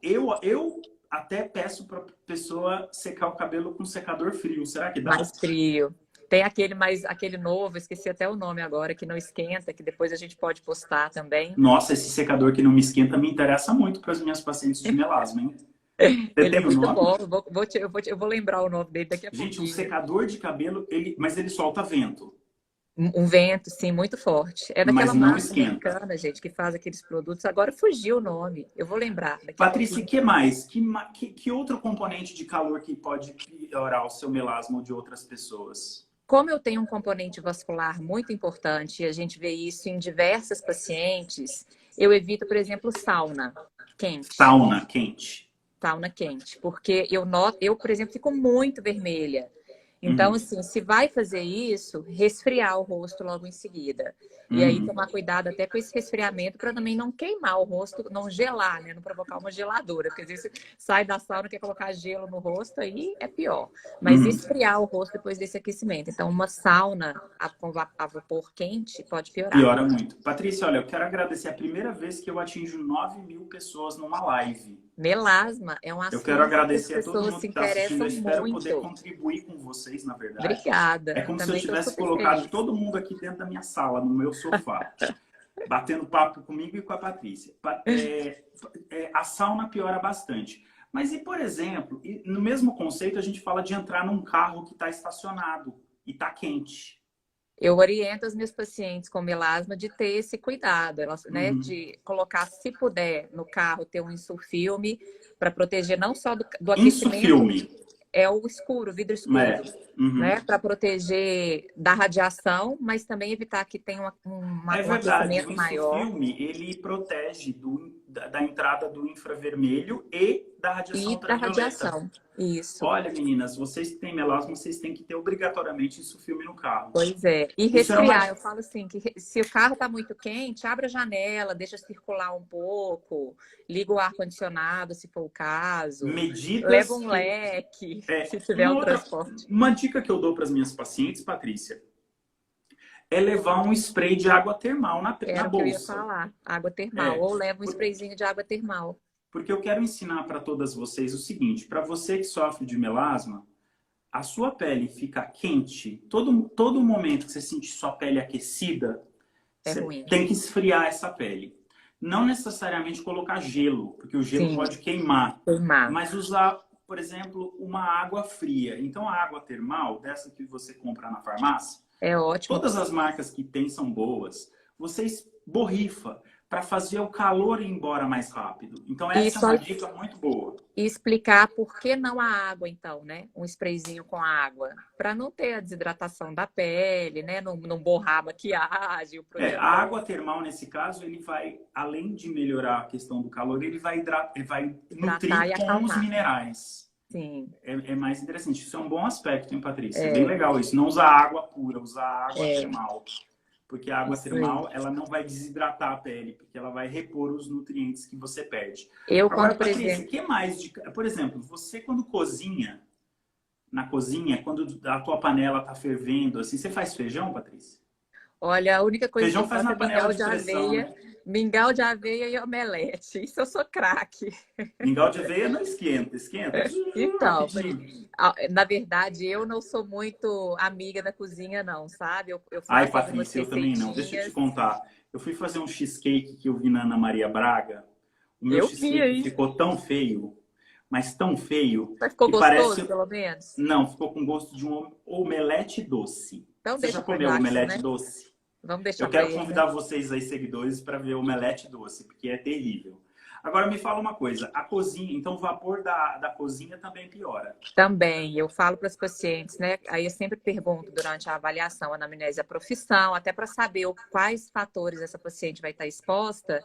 [SPEAKER 1] eu até peço para a pessoa secar o cabelo com secador frio. Será que dá?
[SPEAKER 2] Mais frio. Tem aquele novo, esqueci até o nome agora, que não esquenta, que depois a gente pode postar também.
[SPEAKER 1] Nossa, esse secador que não me esquenta me interessa muito para as minhas pacientes de melasma, hein? Você
[SPEAKER 2] Ele é
[SPEAKER 1] tem o
[SPEAKER 2] muito
[SPEAKER 1] nome?
[SPEAKER 2] bom. Eu vou lembrar o nome dele daqui a
[SPEAKER 1] Gente, um
[SPEAKER 2] pouquinho.
[SPEAKER 1] secador de cabelo, mas ele solta vento,
[SPEAKER 2] Um vento, sim, muito forte. É
[SPEAKER 1] mas
[SPEAKER 2] daquela
[SPEAKER 1] não
[SPEAKER 2] marca
[SPEAKER 1] esquenta.
[SPEAKER 2] americana, gente, que faz aqueles produtos. Agora fugiu o nome. Eu vou lembrar daqui a
[SPEAKER 1] Patrícia,
[SPEAKER 2] pouquinho.
[SPEAKER 1] que mais? Que outro componente de calor que pode piorar o seu melasma ou de outras pessoas?
[SPEAKER 2] Como eu tenho um componente vascular muito importante, e a gente vê isso em diversas pacientes, eu evito, por exemplo, sauna quente.
[SPEAKER 1] Sauna quente.
[SPEAKER 2] Sauna quente, porque eu noto, eu, por exemplo, fico muito vermelha. Então,
[SPEAKER 1] Uhum,
[SPEAKER 2] assim, se vai fazer isso, resfriar o rosto logo em seguida. E aí
[SPEAKER 1] uhum,
[SPEAKER 2] tomar cuidado até com esse resfriamento para também não queimar o rosto, não gelar, né? Não provocar uma geladura, porque às vezes sai da sauna, quer colocar gelo no rosto, aí é pior. Mas
[SPEAKER 1] uhum.
[SPEAKER 2] esfriar o rosto depois desse aquecimento. Então, uma sauna a vapor quente pode piorar.
[SPEAKER 1] Piora muito. Patrícia, olha, eu quero agradecer. É a primeira vez que eu atinjo 9.000 pessoas numa live.
[SPEAKER 2] Melasma é um
[SPEAKER 1] Eu quero
[SPEAKER 2] assunto que as
[SPEAKER 1] agradecer a todo
[SPEAKER 2] pessoas
[SPEAKER 1] mundo
[SPEAKER 2] se
[SPEAKER 1] que está assistindo. Eu
[SPEAKER 2] interessam
[SPEAKER 1] espero poder
[SPEAKER 2] muito.
[SPEAKER 1] contribuir com vocês, na verdade. É
[SPEAKER 2] Obrigada.
[SPEAKER 1] como se eu
[SPEAKER 2] Também estou
[SPEAKER 1] tivesse
[SPEAKER 2] super
[SPEAKER 1] colocado
[SPEAKER 2] feliz.
[SPEAKER 1] todo mundo aqui dentro da minha sala, no meu sofá, batendo papo comigo e com a Patrícia. A sauna piora bastante. Mas e, por exemplo, no mesmo conceito, a gente fala de entrar num carro que está estacionado e está quente.
[SPEAKER 2] Eu oriento as minhas pacientes com melasma de ter esse cuidado, elas, né,
[SPEAKER 1] Uhum.
[SPEAKER 2] de colocar, se puder, no carro, ter um insulfilme para proteger não só do aquecimento,
[SPEAKER 1] Insufilme.
[SPEAKER 2] é o escuro, o vidro
[SPEAKER 1] É.
[SPEAKER 2] escuro,
[SPEAKER 1] Uhum.
[SPEAKER 2] né, para proteger da radiação, mas também evitar que tenha
[SPEAKER 1] É
[SPEAKER 2] um
[SPEAKER 1] verdade, o
[SPEAKER 2] aquecimento maior
[SPEAKER 1] insufilme, ele protege da entrada do infravermelho e da radiação
[SPEAKER 2] e da
[SPEAKER 1] ultravioleta.
[SPEAKER 2] radiação. Isso.
[SPEAKER 1] Olha, meninas, vocês que têm melasma, vocês têm que ter obrigatoriamente insufilme no carro.
[SPEAKER 2] Pois é. E
[SPEAKER 1] Isso é uma
[SPEAKER 2] resfriar, eu falo assim, que se o carro está muito quente, abre a janela, deixa circular um pouco, liga o ar-condicionado, se for o caso, leva
[SPEAKER 1] medidas
[SPEAKER 2] um
[SPEAKER 1] que
[SPEAKER 2] leque, se tiver um transporte.
[SPEAKER 1] uma dica que eu dou para as minhas pacientes, Patrícia, é levar um spray de água termal na
[SPEAKER 2] Era o que eu ia
[SPEAKER 1] bolsa.
[SPEAKER 2] falar, água termal.
[SPEAKER 1] É,
[SPEAKER 2] Ou leva um
[SPEAKER 1] por-
[SPEAKER 2] sprayzinho de água termal.
[SPEAKER 1] porque eu quero ensinar para todas vocês o seguinte: para você que sofre de melasma, a sua pele fica quente, todo momento que você sentir sua pele aquecida,
[SPEAKER 2] É
[SPEAKER 1] você
[SPEAKER 2] ruim.
[SPEAKER 1] tem que esfriar essa pele. Não necessariamente colocar gelo, porque o gelo
[SPEAKER 2] Sim,
[SPEAKER 1] pode queimar,
[SPEAKER 2] queimar.
[SPEAKER 1] mas usar, por exemplo, uma água fria. Então, a água termal, dessa que você compra na farmácia,
[SPEAKER 2] É ótima
[SPEAKER 1] todas as
[SPEAKER 2] opção.
[SPEAKER 1] marcas que tem são boas. Você borrifa para fazer o calor ir embora mais rápido. Então,
[SPEAKER 2] E
[SPEAKER 1] essa é
[SPEAKER 2] só
[SPEAKER 1] uma dica muito boa.
[SPEAKER 2] e explicar por que não a água, então, né? Um sprayzinho com água, para não ter a desidratação da pele, né? Não borrar a maquiagem, o
[SPEAKER 1] A
[SPEAKER 2] protetor,
[SPEAKER 1] água termal, nesse caso, ele vai, além de melhorar a questão do calor, ele vai
[SPEAKER 2] hidratar
[SPEAKER 1] nutrir
[SPEAKER 2] e
[SPEAKER 1] com os
[SPEAKER 2] acalmar.
[SPEAKER 1] minerais.
[SPEAKER 2] Sim,
[SPEAKER 1] É mais interessante. Isso é um bom aspecto, hein, Patrícia? Bem
[SPEAKER 2] é,
[SPEAKER 1] legal isso. Não usar água pura, usar água
[SPEAKER 2] é,
[SPEAKER 1] termal. Porque a água
[SPEAKER 2] isso aí.
[SPEAKER 1] termal, ela não vai desidratar a pele, porque ela vai repor os nutrientes que você perde.
[SPEAKER 2] Eu,
[SPEAKER 1] Agora,
[SPEAKER 2] quando, por
[SPEAKER 1] Patrícia, o
[SPEAKER 2] exemplo,
[SPEAKER 1] que mais de... Por exemplo, você quando cozinha, na cozinha, quando a tua panela tá fervendo, assim, você faz feijão, Patrícia?
[SPEAKER 2] olha, a única coisa que eu
[SPEAKER 1] Feijão faz
[SPEAKER 2] faço
[SPEAKER 1] na
[SPEAKER 2] é
[SPEAKER 1] panela de pressão, né?
[SPEAKER 2] mingau de aveia e omelete. Isso eu sou craque.
[SPEAKER 1] Mingau de aveia não esquenta, esquenta
[SPEAKER 2] Então,
[SPEAKER 1] rapidinho.
[SPEAKER 2] na verdade, eu não sou muito amiga da cozinha, não, sabe? Eu
[SPEAKER 1] Ai,
[SPEAKER 2] faço algumas
[SPEAKER 1] Patrícia, eu também não. Deixa eu te
[SPEAKER 2] receitinhas.
[SPEAKER 1] contar. Eu fui fazer um cheesecake que eu vi na Ana Maria Braga. O meu
[SPEAKER 2] Eu vi
[SPEAKER 1] cheesecake
[SPEAKER 2] aí.
[SPEAKER 1] ficou tão feio, mas tão feio,
[SPEAKER 2] Mas ficou
[SPEAKER 1] que
[SPEAKER 2] gostoso,
[SPEAKER 1] parece.
[SPEAKER 2] pelo menos?
[SPEAKER 1] Não, ficou com gosto de um omelete doce.
[SPEAKER 2] Então
[SPEAKER 1] Você já
[SPEAKER 2] deixa para
[SPEAKER 1] comeu
[SPEAKER 2] baixo,
[SPEAKER 1] omelete
[SPEAKER 2] né?
[SPEAKER 1] doce?
[SPEAKER 2] Vamos
[SPEAKER 1] Eu
[SPEAKER 2] deixar para
[SPEAKER 1] quero
[SPEAKER 2] ele,
[SPEAKER 1] convidar
[SPEAKER 2] né?
[SPEAKER 1] vocês aí, seguidores, para ver o omelete doce, porque é terrível. Agora me fala uma coisa, a cozinha, então o vapor da cozinha também piora.
[SPEAKER 2] Também, eu falo para os pacientes, né? Aí eu sempre pergunto durante a avaliação, a anamnese, a profissão, até para saber quais fatores essa paciente vai estar exposta.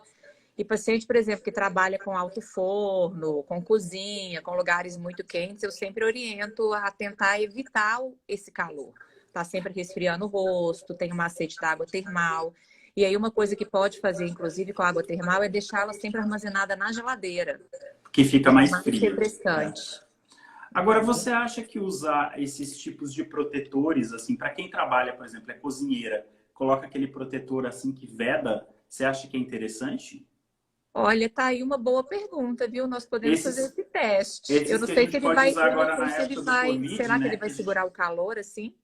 [SPEAKER 2] E paciente, por exemplo, que trabalha com alto forno, com cozinha, com lugares muito quentes, eu sempre oriento a tentar evitar esse calor. Tá sempre resfriando o rosto, tem um macete da água termal. E aí uma coisa que pode fazer, inclusive, com a água termal é deixá-la sempre armazenada na geladeira.
[SPEAKER 1] Que fica
[SPEAKER 2] Fica
[SPEAKER 1] mais
[SPEAKER 2] mais
[SPEAKER 1] fria, né?
[SPEAKER 2] refrescante.
[SPEAKER 1] Agora, você acha que usar esses tipos de protetores, assim, para quem trabalha, por exemplo, é cozinheira, coloca aquele protetor assim que veda, você acha que é interessante?
[SPEAKER 2] Olha, tá aí uma boa pergunta, viu? Nós podemos fazer
[SPEAKER 1] Esses,
[SPEAKER 2] esse teste. Eu
[SPEAKER 1] esses
[SPEAKER 2] não
[SPEAKER 1] que a
[SPEAKER 2] sei se
[SPEAKER 1] gente
[SPEAKER 2] ele
[SPEAKER 1] pode
[SPEAKER 2] vai,
[SPEAKER 1] usar
[SPEAKER 2] eu não
[SPEAKER 1] agora
[SPEAKER 2] sei
[SPEAKER 1] na
[SPEAKER 2] se ele
[SPEAKER 1] época do
[SPEAKER 2] vai,
[SPEAKER 1] Covid,
[SPEAKER 2] será que ele
[SPEAKER 1] né?
[SPEAKER 2] vai segurar o calor assim?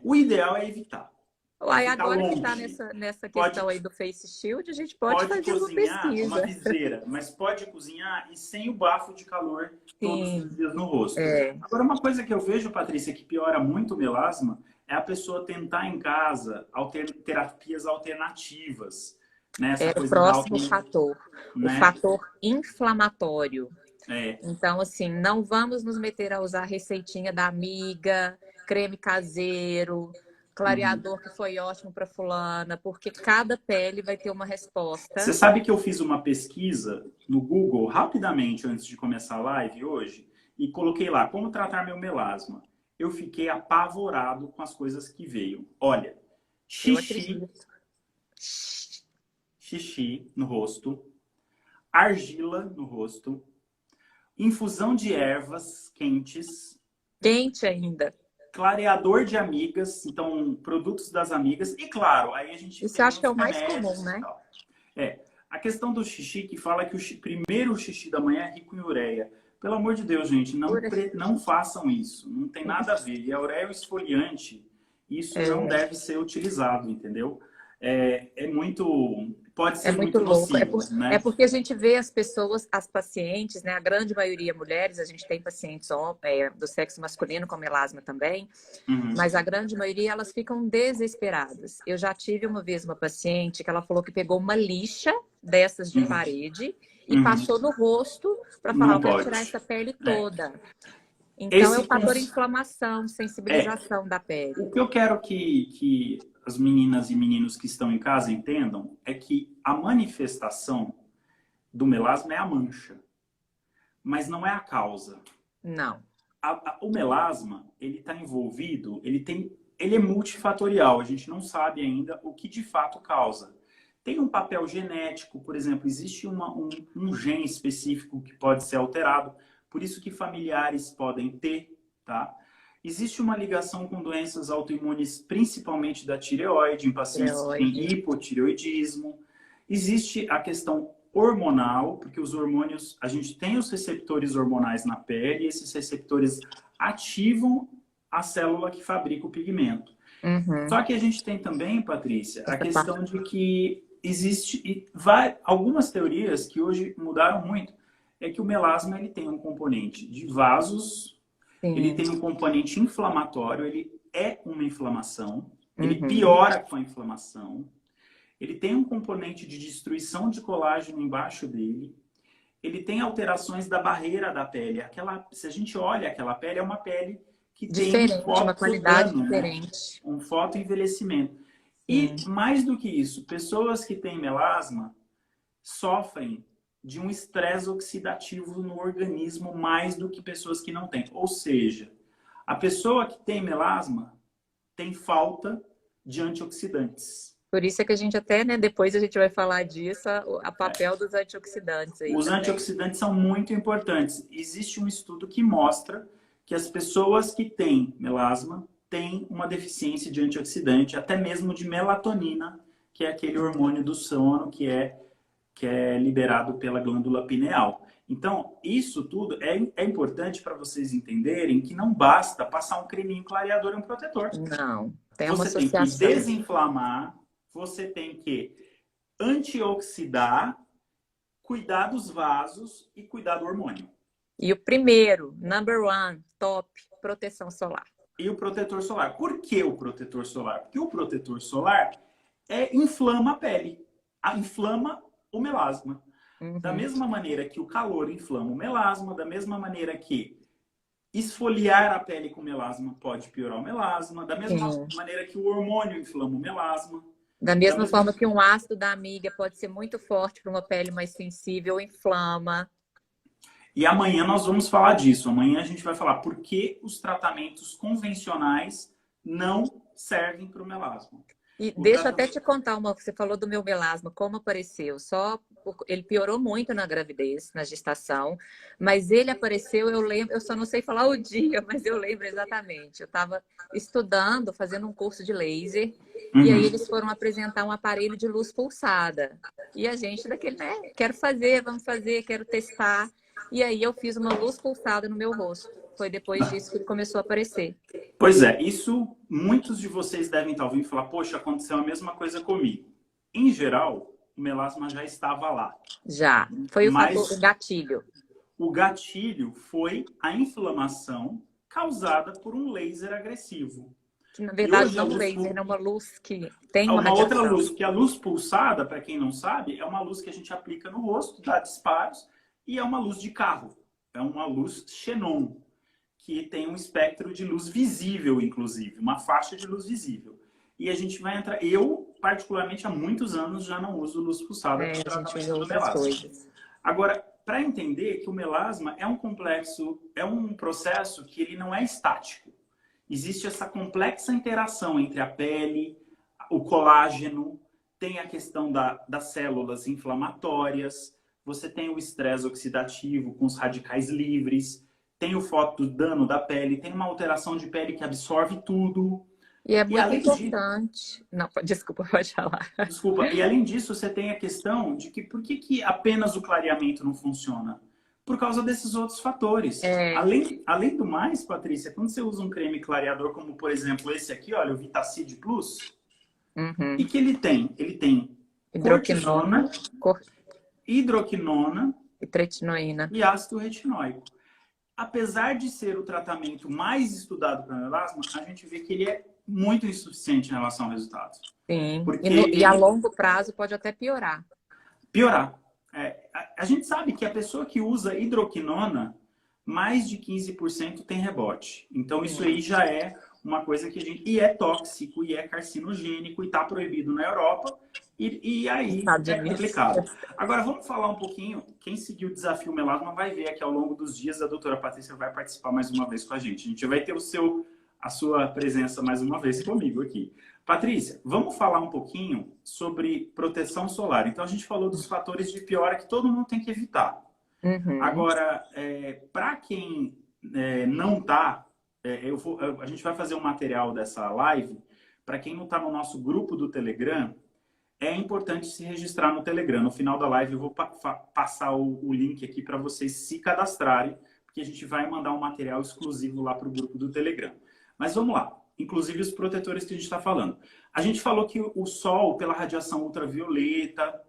[SPEAKER 1] O ideal é evitar. É
[SPEAKER 2] Uai,
[SPEAKER 1] ficar
[SPEAKER 2] agora que está
[SPEAKER 1] longe.
[SPEAKER 2] nessa
[SPEAKER 1] Pode,
[SPEAKER 2] questão aí do Face Shield, a gente pode
[SPEAKER 1] pode
[SPEAKER 2] fazer uma
[SPEAKER 1] cozinhar uma
[SPEAKER 2] pesquisa.
[SPEAKER 1] viseira, mas pode cozinhar e sem o bafo de calor todos os
[SPEAKER 2] Sim,
[SPEAKER 1] dias no rosto.
[SPEAKER 2] é.
[SPEAKER 1] Agora, uma coisa que eu vejo, Patrícia, que piora muito o melasma é a pessoa tentar em casa terapias alternativas, né? Essa
[SPEAKER 2] É o
[SPEAKER 1] coisa da
[SPEAKER 2] próximo
[SPEAKER 1] auto,
[SPEAKER 2] fator, o
[SPEAKER 1] né?
[SPEAKER 2] fator inflamatório.
[SPEAKER 1] É,
[SPEAKER 2] Então, assim, não vamos nos meter a usar a receitinha da amiga, creme caseiro,
[SPEAKER 1] uhum.
[SPEAKER 2] clareador que foi ótimo para fulana, porque cada pele vai ter uma
[SPEAKER 1] Você
[SPEAKER 2] resposta.
[SPEAKER 1] sabe que eu fiz uma pesquisa no Google rapidamente antes de começar a live hoje e coloquei lá como tratar meu melasma. Eu fiquei apavorado com as coisas que veio. Olha,
[SPEAKER 2] Eu
[SPEAKER 1] xixi,
[SPEAKER 2] acredito.
[SPEAKER 1] xixi no rosto, argila no rosto, infusão de ervas quentes,
[SPEAKER 2] Quente ainda.
[SPEAKER 1] clareador de amigas, então produtos das amigas e claro, aí a gente
[SPEAKER 2] Isso eu
[SPEAKER 1] tem
[SPEAKER 2] acho que é
[SPEAKER 1] os
[SPEAKER 2] o mais comum,
[SPEAKER 1] remédios e
[SPEAKER 2] né?
[SPEAKER 1] tal. A questão do xixi que fala que primeiro o xixi da manhã é rico em ureia. Pelo amor de Deus, gente, não façam isso. Não tem nada a ver. E a ureia é um esfoliante, isso não
[SPEAKER 2] É,
[SPEAKER 1] deve ser utilizado, entendeu? É muito, pode
[SPEAKER 2] é
[SPEAKER 1] ser
[SPEAKER 2] muito
[SPEAKER 1] muito
[SPEAKER 2] louco.
[SPEAKER 1] nocivo,
[SPEAKER 2] É
[SPEAKER 1] né?
[SPEAKER 2] porque a gente vê as pessoas, as pacientes, né? A grande maioria mulheres, a gente tem pacientes do sexo masculino com melasma também,
[SPEAKER 1] Uhum,
[SPEAKER 2] mas a grande maioria elas ficam desesperadas. Eu já tive uma vez uma paciente que ela falou que pegou uma lixa dessas de
[SPEAKER 1] uhum,
[SPEAKER 2] parede e
[SPEAKER 1] uhum.
[SPEAKER 2] passou no rosto para falar,
[SPEAKER 1] Não
[SPEAKER 2] eu quero tirar essa
[SPEAKER 1] pode.
[SPEAKER 2] pele
[SPEAKER 1] É.
[SPEAKER 2] toda. Então é o
[SPEAKER 1] Esse
[SPEAKER 2] fator
[SPEAKER 1] cons...
[SPEAKER 2] inflamação,
[SPEAKER 1] é
[SPEAKER 2] sensibilização da
[SPEAKER 1] o
[SPEAKER 2] pele.
[SPEAKER 1] que eu quero que as meninas e meninos que estão em casa entendam é que a manifestação do melasma é a mancha, mas não é a causa.
[SPEAKER 2] Não.
[SPEAKER 1] O melasma, ele está envolvido, ele é multifatorial, a gente não sabe ainda o que de fato causa. Tem um papel genético, por exemplo, existe um gene específico que pode ser alterado, por isso que familiares podem ter, tá? Existe uma ligação com doenças autoimunes, principalmente da tireoide, em pacientes que têm
[SPEAKER 2] Tireoide.
[SPEAKER 1] hipotireoidismo. Existe a questão hormonal, porque os hormônios, a gente tem os receptores hormonais na pele, e esses receptores ativam a célula que fabrica o pigmento.
[SPEAKER 2] Uhum.
[SPEAKER 1] Só que a gente tem também, Patrícia, a
[SPEAKER 2] Essa parte.
[SPEAKER 1] questão de que existe algumas teorias que hoje mudaram muito, é que o melasma ele tem um componente de vasos, ele
[SPEAKER 2] Sim.
[SPEAKER 1] tem um componente inflamatório, ele é uma inflamação, ele
[SPEAKER 2] Uhum.
[SPEAKER 1] piora com a inflamação, ele tem um componente de destruição de colágeno embaixo dele. Ele tem alterações da barreira da pele. Se a gente olha aquela pele, é uma pele que tem um
[SPEAKER 2] Diferente, uma qualidade
[SPEAKER 1] fotodano, né?
[SPEAKER 2] diferente.
[SPEAKER 1] Um fotoenvelhecimento.
[SPEAKER 2] Sim.
[SPEAKER 1] E mais do que isso, pessoas que têm melasma sofrem de um estresse oxidativo no organismo mais do que pessoas que não têm. Ou seja, a pessoa que tem melasma tem falta de antioxidantes.
[SPEAKER 2] Por isso é que a gente até, né, depois a gente vai falar disso, a papel dos antioxidantes aí
[SPEAKER 1] Os
[SPEAKER 2] também.
[SPEAKER 1] antioxidantes são muito importantes. Existe um estudo que mostra que as pessoas que têm melasma têm uma deficiência de antioxidante, até mesmo de melatonina, que é aquele hormônio do sono que é liberado pela glândula pineal. Então, isso tudo é importante para vocês entenderem que não basta passar um creminho clareador e um protetor.
[SPEAKER 2] Não, tem uma
[SPEAKER 1] Você tem que
[SPEAKER 2] associação.
[SPEAKER 1] desinflamar, você tem que antioxidar, cuidar dos vasos e cuidar do hormônio.
[SPEAKER 2] E o primeiro, number one, top, proteção solar.
[SPEAKER 1] E o protetor solar. Por que o protetor solar? Porque o protetor solar inflama a pele, inflama o melasma. Da mesma maneira que o calor inflama o melasma, da mesma maneira que esfoliar a pele com melasma pode piorar o melasma, da mesma maneira que o hormônio inflama o melasma.
[SPEAKER 2] Da mesma forma que um ácido da amiga pode ser muito forte para uma pele mais sensível, inflama.
[SPEAKER 1] E amanhã nós vamos falar disso. Amanhã a gente vai falar por que os tratamentos convencionais não servem para o melasma.
[SPEAKER 2] E deixa eu até te contar você falou do meu melasma, como apareceu. Ele piorou muito na gravidez, na gestação, mas ele apareceu, eu lembro, eu só não sei falar o dia, mas eu lembro exatamente. Eu estava estudando, fazendo um curso de laser, e aí eles foram apresentar um aparelho de luz pulsada. E a gente daquele, né, quero fazer, vamos fazer, quero testar. E aí eu fiz uma luz pulsada no meu rosto. Foi depois disso que ele começou a aparecer.
[SPEAKER 1] Pois é, isso muitos de vocês devem estar ouvindo falar, poxa, aconteceu a mesma coisa comigo. Em geral, o melasma já estava lá.
[SPEAKER 2] Já. Foi o gatilho.
[SPEAKER 1] O gatilho foi a inflamação causada por um laser agressivo.
[SPEAKER 2] Que, na verdade, não um laser, é uma luz que tem uma radiação.
[SPEAKER 1] Outra luz, que a luz pulsada, para quem não sabe, é uma luz que a gente aplica no rosto, dá disparos, e é uma luz de carro. É uma luz xenon, que tem um espectro de luz visível, inclusive, uma faixa de luz visível. E a gente vai entrar... Eu, particularmente, há muitos anos já não uso luz pulsada para tratamento do melasma. Agora, para entender que o melasma é um complexo, é um processo que ele não é estático. Existe essa complexa interação entre a pele, o colágeno, tem a questão das células inflamatórias, você tem o estresse oxidativo com os radicais livres, tem o fotodano da pele, tem uma alteração de pele que absorve tudo.
[SPEAKER 2] E é muito importante. Não, desculpa, pode falar.
[SPEAKER 1] Desculpa. E além disso, você tem a questão de que por que apenas o clareamento não funciona? Por causa desses outros fatores. Além do mais, Patrícia, quando você usa um creme clareador, como por exemplo esse aqui, olha, o Vitacid Plus, o que ele tem? Ele tem hidroquinona
[SPEAKER 2] e tretinoína
[SPEAKER 1] e ácido retinóico. Apesar de ser o tratamento mais estudado para melasma, a gente vê que ele é muito insuficiente em relação ao resultado.
[SPEAKER 2] Sim, e a longo prazo pode até piorar.
[SPEAKER 1] Piorar. A gente sabe que a pessoa que usa hidroquinona, mais de 15% tem rebote. Então isso aí já é uma coisa que a gente... E é tóxico, e é carcinogênico, e está proibido na Europa. E aí é complicado. Agora vamos falar um pouquinho. Quem seguiu o Desafio Melasma vai ver que ao longo dos dias a doutora Patrícia vai participar mais uma vez com a gente. A gente vai ter a sua presença mais uma vez comigo aqui. Patrícia, vamos falar um pouquinho sobre proteção solar. Então a gente falou dos fatores de piora que todo mundo tem que evitar. Agora, para quem não está, a gente vai fazer um material dessa live. Para quem não está no nosso grupo do Telegram, é importante se registrar no Telegram. No final da live eu vou passar o link aqui para vocês se cadastrarem, porque a gente vai mandar um material exclusivo lá para o grupo do Telegram. Mas vamos lá. Inclusive os protetores que a gente está falando. A gente falou que o sol, pela radiação ultravioleta,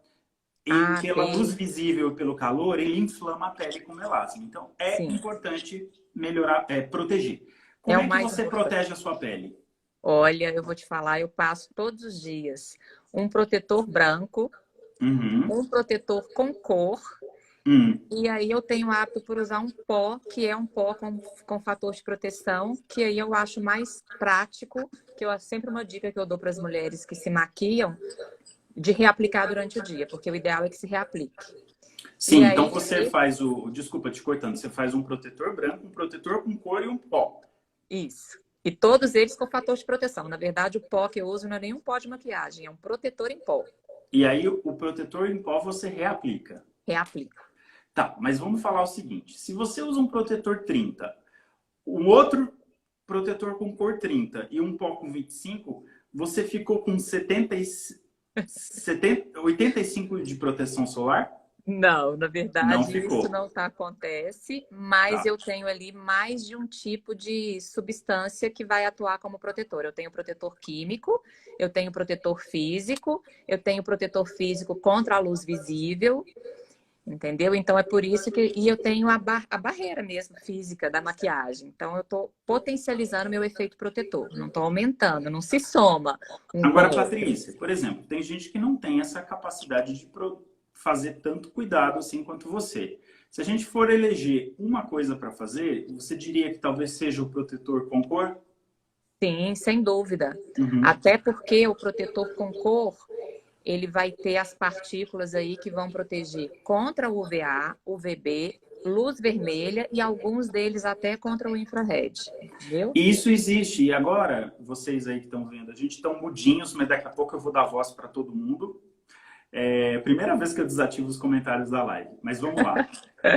[SPEAKER 1] e pela luz visível e pelo calor, ele inflama a pele com melasma. Então, é importante melhorar, proteger. Como é que você protege a sua pele?
[SPEAKER 2] Olha, eu vou te falar, eu passo todos os dias um protetor branco, um protetor com cor, e aí eu tenho hábito por usar um pó, que é um pó com fator de proteção, que aí eu acho mais prático, que é sempre uma dica que eu dou para as mulheres que se maquiam, de reaplicar durante o dia, porque o ideal é que se reaplique.
[SPEAKER 1] Sim,
[SPEAKER 2] E
[SPEAKER 1] então
[SPEAKER 2] aí,
[SPEAKER 1] você faz o... Desculpa te cortando. Você faz um protetor branco, um protetor com cor e um pó.
[SPEAKER 2] isso. E todos eles com fator de proteção. Na verdade, o pó que eu uso não é nenhum pó de maquiagem, é um protetor em pó.
[SPEAKER 1] E aí o protetor em pó você reaplica.
[SPEAKER 2] Reaplico.
[SPEAKER 1] Tá, mas vamos falar o seguinte. Se você usa um protetor 30, um outro protetor com cor 30 e um pó com 25, você ficou com 85 de proteção solar?
[SPEAKER 2] Não, na
[SPEAKER 1] Não
[SPEAKER 2] verdade, isso
[SPEAKER 1] ficou.
[SPEAKER 2] não tá, acontece, mas
[SPEAKER 1] Tá.
[SPEAKER 2] eu tenho ali mais de um tipo de substância que vai atuar como protetor. Eu tenho protetor químico, eu tenho protetor físico, eu tenho protetor físico contra a luz visível, entendeu? Então é por isso que. E eu tenho a barreira mesmo física da maquiagem. Então eu estou potencializando meu efeito protetor, não estou aumentando, não se soma um com
[SPEAKER 1] Agora,
[SPEAKER 2] o outro.
[SPEAKER 1] Patrícia, por exemplo, tem gente que não tem essa capacidade de fazer tanto cuidado assim quanto você. Se a gente for eleger uma coisa para fazer, você diria que talvez seja o protetor com cor?
[SPEAKER 2] Sim, sem dúvida.
[SPEAKER 1] Uhum.
[SPEAKER 2] Até porque o protetor com cor, ele vai ter as partículas aí que vão proteger contra o UVA, UVB, luz vermelha e alguns deles até contra o infrared, entendeu?
[SPEAKER 1] E isso existe. E agora, vocês aí que estão vendo, a gente estão mudinhos, mas daqui a pouco eu vou dar voz para todo mundo. É a primeira vez que eu desativo os comentários da live. Mas vamos lá.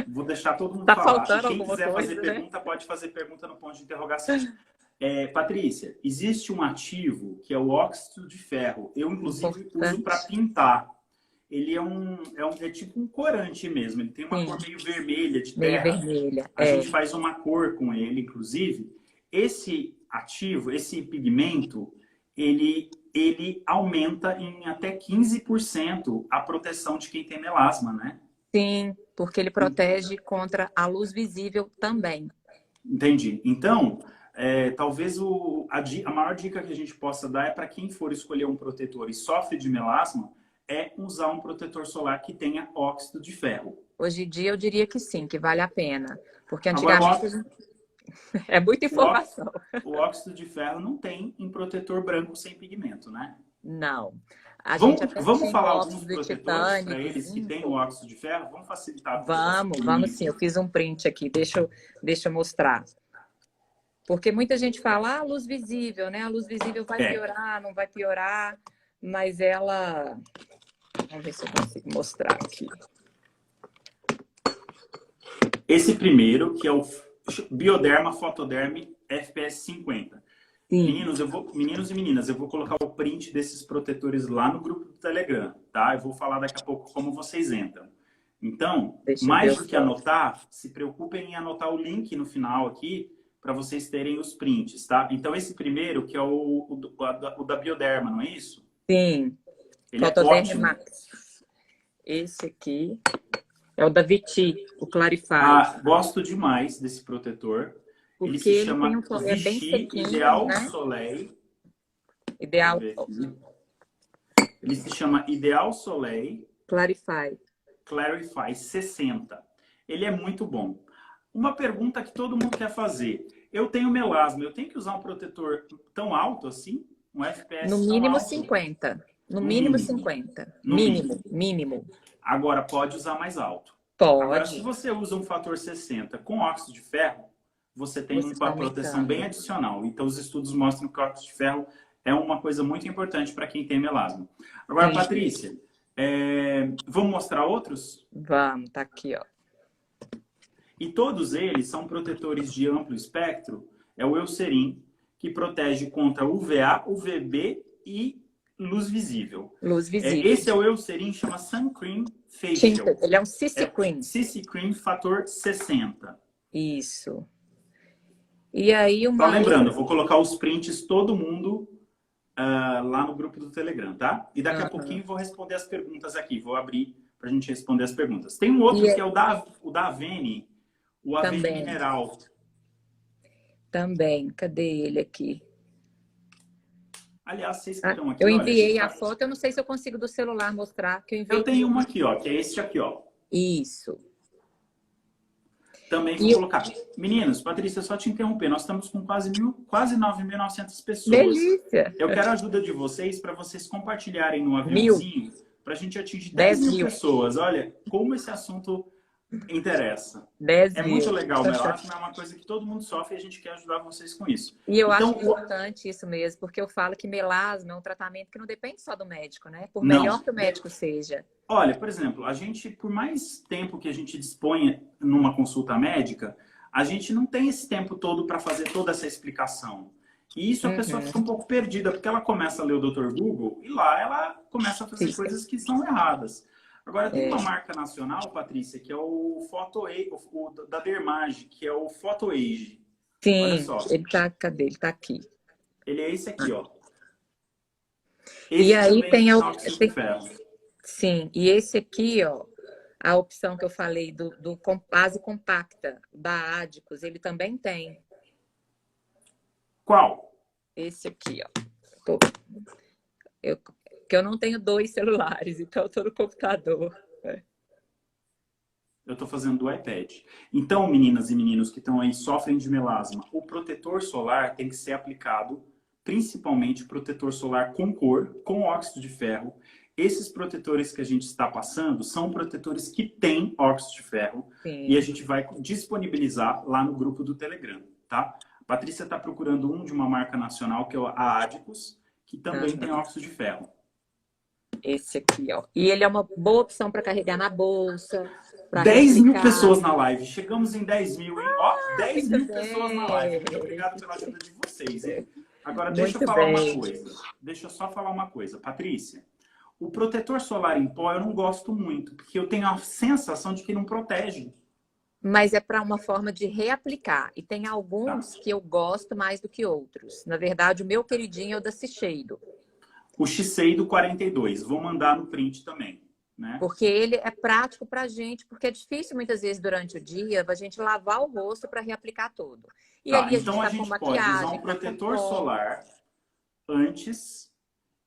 [SPEAKER 1] Vou deixar todo mundo
[SPEAKER 2] Tá
[SPEAKER 1] falar. E
[SPEAKER 2] faltando
[SPEAKER 1] quem
[SPEAKER 2] alguma
[SPEAKER 1] quiser fazer
[SPEAKER 2] coisa, né?
[SPEAKER 1] pergunta, pode fazer pergunta no ponto de interrogação. Patrícia, existe um ativo que é o óxido de ferro. Eu, inclusive, uso para
[SPEAKER 2] Importante.
[SPEAKER 1] pintar. Ele é tipo um corante mesmo. Ele tem uma
[SPEAKER 2] Sim,
[SPEAKER 1] cor meio vermelha de
[SPEAKER 2] meio
[SPEAKER 1] terra.
[SPEAKER 2] vermelha.
[SPEAKER 1] A gente faz uma cor com ele, inclusive. Esse ativo, esse pigmento, ele aumenta em até 15% a proteção de quem tem melasma, né?
[SPEAKER 2] Sim, porque ele protege contra a luz visível também.
[SPEAKER 1] Entendi. Então, talvez a maior dica que a gente possa dar é para quem for escolher um protetor e sofre de melasma, é usar um protetor solar que tenha óxido de ferro.
[SPEAKER 2] Hoje em dia eu diria que sim, que vale a pena. Porque
[SPEAKER 1] Agora,
[SPEAKER 2] antigamente é muita
[SPEAKER 1] o ó-
[SPEAKER 2] informação.
[SPEAKER 1] o óxido de ferro não tem em protetor branco sem pigmento, né?
[SPEAKER 2] Não. A gente
[SPEAKER 1] Vamos,
[SPEAKER 2] até
[SPEAKER 1] vamos
[SPEAKER 2] tem o
[SPEAKER 1] falar alguns
[SPEAKER 2] óxido de
[SPEAKER 1] protetores
[SPEAKER 2] titânio,
[SPEAKER 1] para
[SPEAKER 2] de
[SPEAKER 1] eles que têm o
[SPEAKER 2] zinco.
[SPEAKER 1] óxido de ferro? Vamos facilitar a vida das
[SPEAKER 2] Vamos sim. Eu
[SPEAKER 1] Patrícias.
[SPEAKER 2] fiz um print aqui, deixa eu mostrar. Porque muita gente fala, ah, luz visível, né? A luz visível vai
[SPEAKER 1] É,
[SPEAKER 2] piorar, não vai piorar, mas ela... Vamos ver se eu consigo mostrar aqui.
[SPEAKER 1] esse primeiro, que é o Bioderma Photoderm FPS 50.
[SPEAKER 2] Sim,
[SPEAKER 1] Meninos e meninas, eu vou colocar o print desses protetores lá no grupo do Telegram, tá? Eu vou falar daqui a pouco como vocês entram. Então,
[SPEAKER 2] deixa eu ver
[SPEAKER 1] mais
[SPEAKER 2] o
[SPEAKER 1] do que
[SPEAKER 2] foto.
[SPEAKER 1] anotar, se preocupem em anotar o link no final aqui para vocês terem os prints, tá? Então, esse primeiro, que é o da Bioderma, não é isso?
[SPEAKER 2] Sim,
[SPEAKER 1] Ele é
[SPEAKER 2] Photoderm
[SPEAKER 1] ótimo.
[SPEAKER 2] Max. Esse aqui é o da Viti, o Clarify.
[SPEAKER 1] Gosto demais desse protetor. Ele
[SPEAKER 2] Porque
[SPEAKER 1] se
[SPEAKER 2] ele tem
[SPEAKER 1] chama
[SPEAKER 2] é bem
[SPEAKER 1] Vichy
[SPEAKER 2] sequinho,
[SPEAKER 1] Ideal
[SPEAKER 2] né?
[SPEAKER 1] Soleil. Deixa eu
[SPEAKER 2] Ideal
[SPEAKER 1] ver aqui. Ele se chama Ideal Soleil
[SPEAKER 2] Clarify.
[SPEAKER 1] Clarify 60. Ele é muito bom. Uma pergunta que todo mundo quer fazer. Eu tenho melasma, eu tenho que usar um protetor tão alto assim? Um
[SPEAKER 2] No
[SPEAKER 1] FPS tão
[SPEAKER 2] mínimo
[SPEAKER 1] alto?
[SPEAKER 2] 50. No
[SPEAKER 1] No
[SPEAKER 2] mínimo
[SPEAKER 1] mínimo.
[SPEAKER 2] 50.
[SPEAKER 1] No mínimo.
[SPEAKER 2] Mínimo.
[SPEAKER 1] Agora, pode usar mais alto. Agora, se
[SPEAKER 2] Pode.
[SPEAKER 1] você usa um fator 60 com óxido de ferro, você tem
[SPEAKER 2] Você está
[SPEAKER 1] uma proteção bem
[SPEAKER 2] aumentando.
[SPEAKER 1] adicional. Então, os estudos mostram que o óxido de ferro é uma coisa muito importante para quem tem melasma. Agora,
[SPEAKER 2] Sim.
[SPEAKER 1] Patrícia, vamos mostrar outros?
[SPEAKER 2] Vamos, tá aqui, ó.
[SPEAKER 1] E todos eles são protetores de amplo espectro. É o Eucerin, que protege contra UVA, UVB e luz visível.
[SPEAKER 2] Luz visível.
[SPEAKER 1] Esse é o Eucerin, chama Sun Cream Facial.
[SPEAKER 2] Ele é um CC Cream.
[SPEAKER 1] CC Cream fator 60.
[SPEAKER 2] Isso. E aí
[SPEAKER 1] Só
[SPEAKER 2] uma
[SPEAKER 1] lembrando,
[SPEAKER 2] outra...
[SPEAKER 1] eu vou colocar os prints todo mundo lá no grupo do Telegram, tá? E daqui a pouquinho vou responder as perguntas aqui. Vou abrir para a gente responder as perguntas. Tem um outro que é o da Avene, o Avene
[SPEAKER 2] Também.
[SPEAKER 1] Mineral.
[SPEAKER 2] Também. Cadê ele aqui?
[SPEAKER 1] Aliás, vocês que estão aqui,
[SPEAKER 2] Eu
[SPEAKER 1] olha,
[SPEAKER 2] enviei a foto, eu não sei se eu consigo do celular mostrar, que eu enviei.
[SPEAKER 1] Eu tenho uma aqui, ó, que é esse aqui, ó.
[SPEAKER 2] Isso.
[SPEAKER 1] Também vou colocar. Meninos, Patrícia, só te interromper. Nós estamos com quase 9.900 pessoas.
[SPEAKER 2] Delícia!
[SPEAKER 1] Eu quero a ajuda de vocês para vocês compartilharem no aviãozinho para a gente atingir 10
[SPEAKER 2] 10
[SPEAKER 1] mil
[SPEAKER 2] mil.
[SPEAKER 1] pessoas. Olha como esse assunto interessa.
[SPEAKER 2] 10
[SPEAKER 1] É
[SPEAKER 2] mil.
[SPEAKER 1] muito legal, o melasma é uma coisa que todo mundo sofre e a gente quer ajudar vocês com isso.
[SPEAKER 2] E eu acho
[SPEAKER 1] Então,
[SPEAKER 2] importante isso mesmo, porque eu falo que melasma é um tratamento que não depende só do médico, né? Por melhor
[SPEAKER 1] não.
[SPEAKER 2] que o médico seja.
[SPEAKER 1] Olha, por exemplo, a gente, por mais tempo que a gente disponha numa consulta médica, a gente não tem esse tempo todo para fazer toda essa explicação. E isso a pessoa fica um pouco perdida, porque ela começa a ler o Dr. Google e lá ela começa a fazer
[SPEAKER 2] Fica.
[SPEAKER 1] coisas que são erradas. Agora, tem
[SPEAKER 2] É.
[SPEAKER 1] uma marca nacional, Patrícia, que é o da Dermage, que é o PhotoAge. Olha
[SPEAKER 2] Sim,
[SPEAKER 1] só,
[SPEAKER 2] ele tá, cadê? Ele tá aqui.
[SPEAKER 1] ele é esse aqui, ó.
[SPEAKER 2] E
[SPEAKER 1] Esse
[SPEAKER 2] aí
[SPEAKER 1] também
[SPEAKER 2] tem,
[SPEAKER 1] tem óxido de ferro.
[SPEAKER 2] sim, e esse aqui, ó, a opção que eu falei do base compacta da Adicus, ele também tem.
[SPEAKER 1] Qual?
[SPEAKER 2] Esse aqui, ó. Que eu não tenho 2 celulares, então eu tô no computador.
[SPEAKER 1] Eu estou fazendo do iPad. Então, meninas e meninos que estão aí sofrem de melasma, o protetor solar tem que ser aplicado, principalmente protetor solar com cor, com óxido de ferro. Esses protetores que a gente está passando são protetores que têm óxido de ferro.
[SPEAKER 2] Sim.
[SPEAKER 1] E a gente vai disponibilizar lá no grupo do Telegram, tá? A Patrícia está procurando um de uma marca nacional, que é a Adicus, que também tem óxido de ferro.
[SPEAKER 2] Esse aqui, ó. E ele é uma boa opção para carregar na bolsa.
[SPEAKER 1] 10 mil pessoas na live. Chegamos em 10 mil, hein? Ó, 10 mil
[SPEAKER 2] bem.
[SPEAKER 1] pessoas na live. Muito obrigado pela ajuda de vocês, hein? Agora,
[SPEAKER 2] Muito
[SPEAKER 1] deixa eu falar
[SPEAKER 2] bem.
[SPEAKER 1] uma coisa. Deixa eu só falar uma coisa. Patrícia, o protetor solar em pó eu não gosto muito, porque eu tenho a sensação de que não protege.
[SPEAKER 2] Mas é para uma forma de reaplicar. E tem alguns que eu gosto mais do que outros. Na verdade, o meu queridinho é o da Shiseido.
[SPEAKER 1] O Shiseido 42. Vou mandar no print também. Né?
[SPEAKER 2] Porque ele é prático para a gente, porque é difícil muitas vezes durante o dia a gente lavar o rosto para reaplicar todo. E ali
[SPEAKER 1] então a
[SPEAKER 2] gente
[SPEAKER 1] gente
[SPEAKER 2] tá com
[SPEAKER 1] pode usar
[SPEAKER 2] maquiagem,
[SPEAKER 1] um protetor solar antes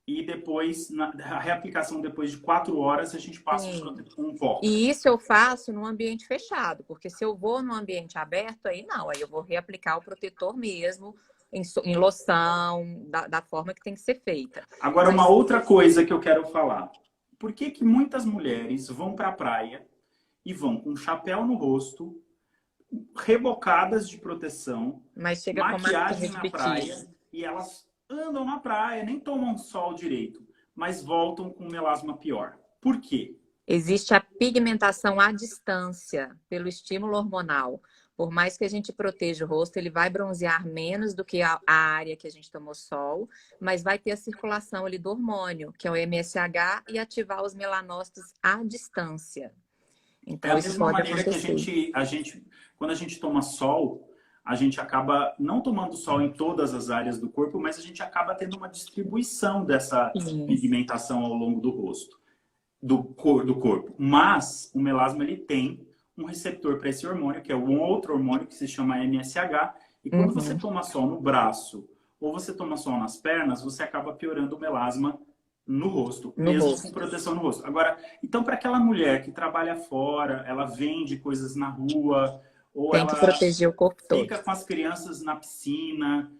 [SPEAKER 1] e depois, a reaplicação depois de 4 horas, a gente passa um pó.
[SPEAKER 2] E isso eu faço num ambiente fechado, porque se eu vou num ambiente aberto, aí não, aí eu vou reaplicar o protetor mesmo, em loção, da forma que tem que ser feita.
[SPEAKER 1] Agora, uma outra coisa que eu quero falar. Por que que muitas mulheres vão para a praia e vão com um chapéu no rosto, rebocadas de proteção,
[SPEAKER 2] mas chega
[SPEAKER 1] maquiagem
[SPEAKER 2] com
[SPEAKER 1] na praia, e elas andam na praia, nem tomam sol direito, mas voltam com melasma pior? Por quê?
[SPEAKER 2] Existe a pigmentação à distância, pelo estímulo hormonal. Por mais que a gente proteja o rosto, ele vai bronzear menos do que a área que a gente tomou sol, mas vai ter a circulação ali do hormônio, que é o MSH, e ativar os melanócitos à distância. Então,
[SPEAKER 1] é a
[SPEAKER 2] isso
[SPEAKER 1] mesma
[SPEAKER 2] pode
[SPEAKER 1] maneira
[SPEAKER 2] acontecer.
[SPEAKER 1] que a gente, quando a gente toma sol, a gente acaba não tomando sol em todas as áreas do corpo, mas a gente acaba tendo uma distribuição dessa pigmentação ao longo do rosto, do corpo. Mas o melasma, ele tem um receptor para esse hormônio, que é um outro hormônio que se chama MSH, e quando você toma sol no braço ou você toma sol nas pernas, você acaba piorando o melasma no rosto, mesmo com proteção no rosto. Agora, então para aquela mulher que trabalha fora, ela vende coisas na rua, ou
[SPEAKER 2] tem
[SPEAKER 1] ela
[SPEAKER 2] que proteger o corpo todo.
[SPEAKER 1] Fica com as crianças na piscina,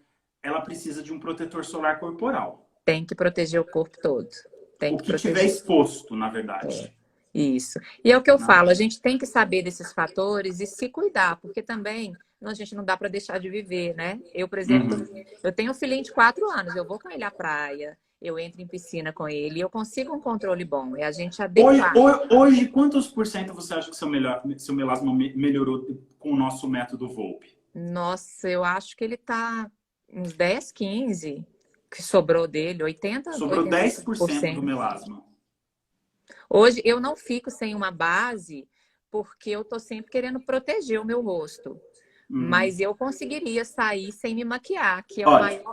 [SPEAKER 1] ela precisa de um protetor solar corporal.
[SPEAKER 2] Tem que proteger o corpo todo. Tem
[SPEAKER 1] o que tiver exposto, na verdade.
[SPEAKER 2] Isso. E é o que eu falo, a gente tem que saber desses fatores e se cuidar, porque também a gente não dá para deixar de viver, né? Eu, por exemplo, eu tenho um filhinho de 4 anos, eu vou com ele à praia, eu entro em piscina com ele, eu consigo um controle bom, é a gente adequar.
[SPEAKER 1] Hoje, quantos por cento você acha que seu melasma melhorou com o nosso método Volpe?
[SPEAKER 2] Nossa, eu acho que ele tá uns 10, 15, que sobrou dele, 80%.
[SPEAKER 1] Sobrou 10% do melasma.
[SPEAKER 2] Hoje eu não fico sem uma base porque eu tô sempre querendo proteger o meu rosto. Mas eu conseguiria sair sem me maquiar, que é,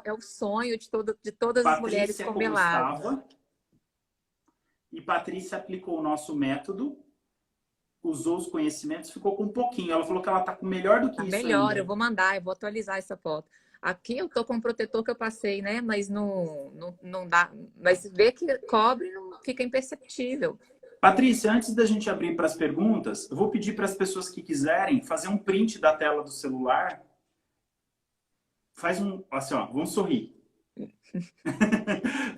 [SPEAKER 2] é o sonho de todas as mulheres com melasma.
[SPEAKER 1] E Patrícia aplicou o nosso método, usou os conhecimentos, ficou com um pouquinho. Ela falou que ela tá com melhor do que isso
[SPEAKER 2] melhor,
[SPEAKER 1] ainda.
[SPEAKER 2] eu vou mandar, eu vou atualizar essa foto. Aqui eu tô com um protetor que eu passei, né? Mas não dá. Mas ver que cobre não fica imperceptível.
[SPEAKER 1] Patrícia, antes da gente abrir para as perguntas, eu vou pedir para as pessoas que quiserem fazer um print da tela do celular. Faz um, assim, ó, vamos sorrir.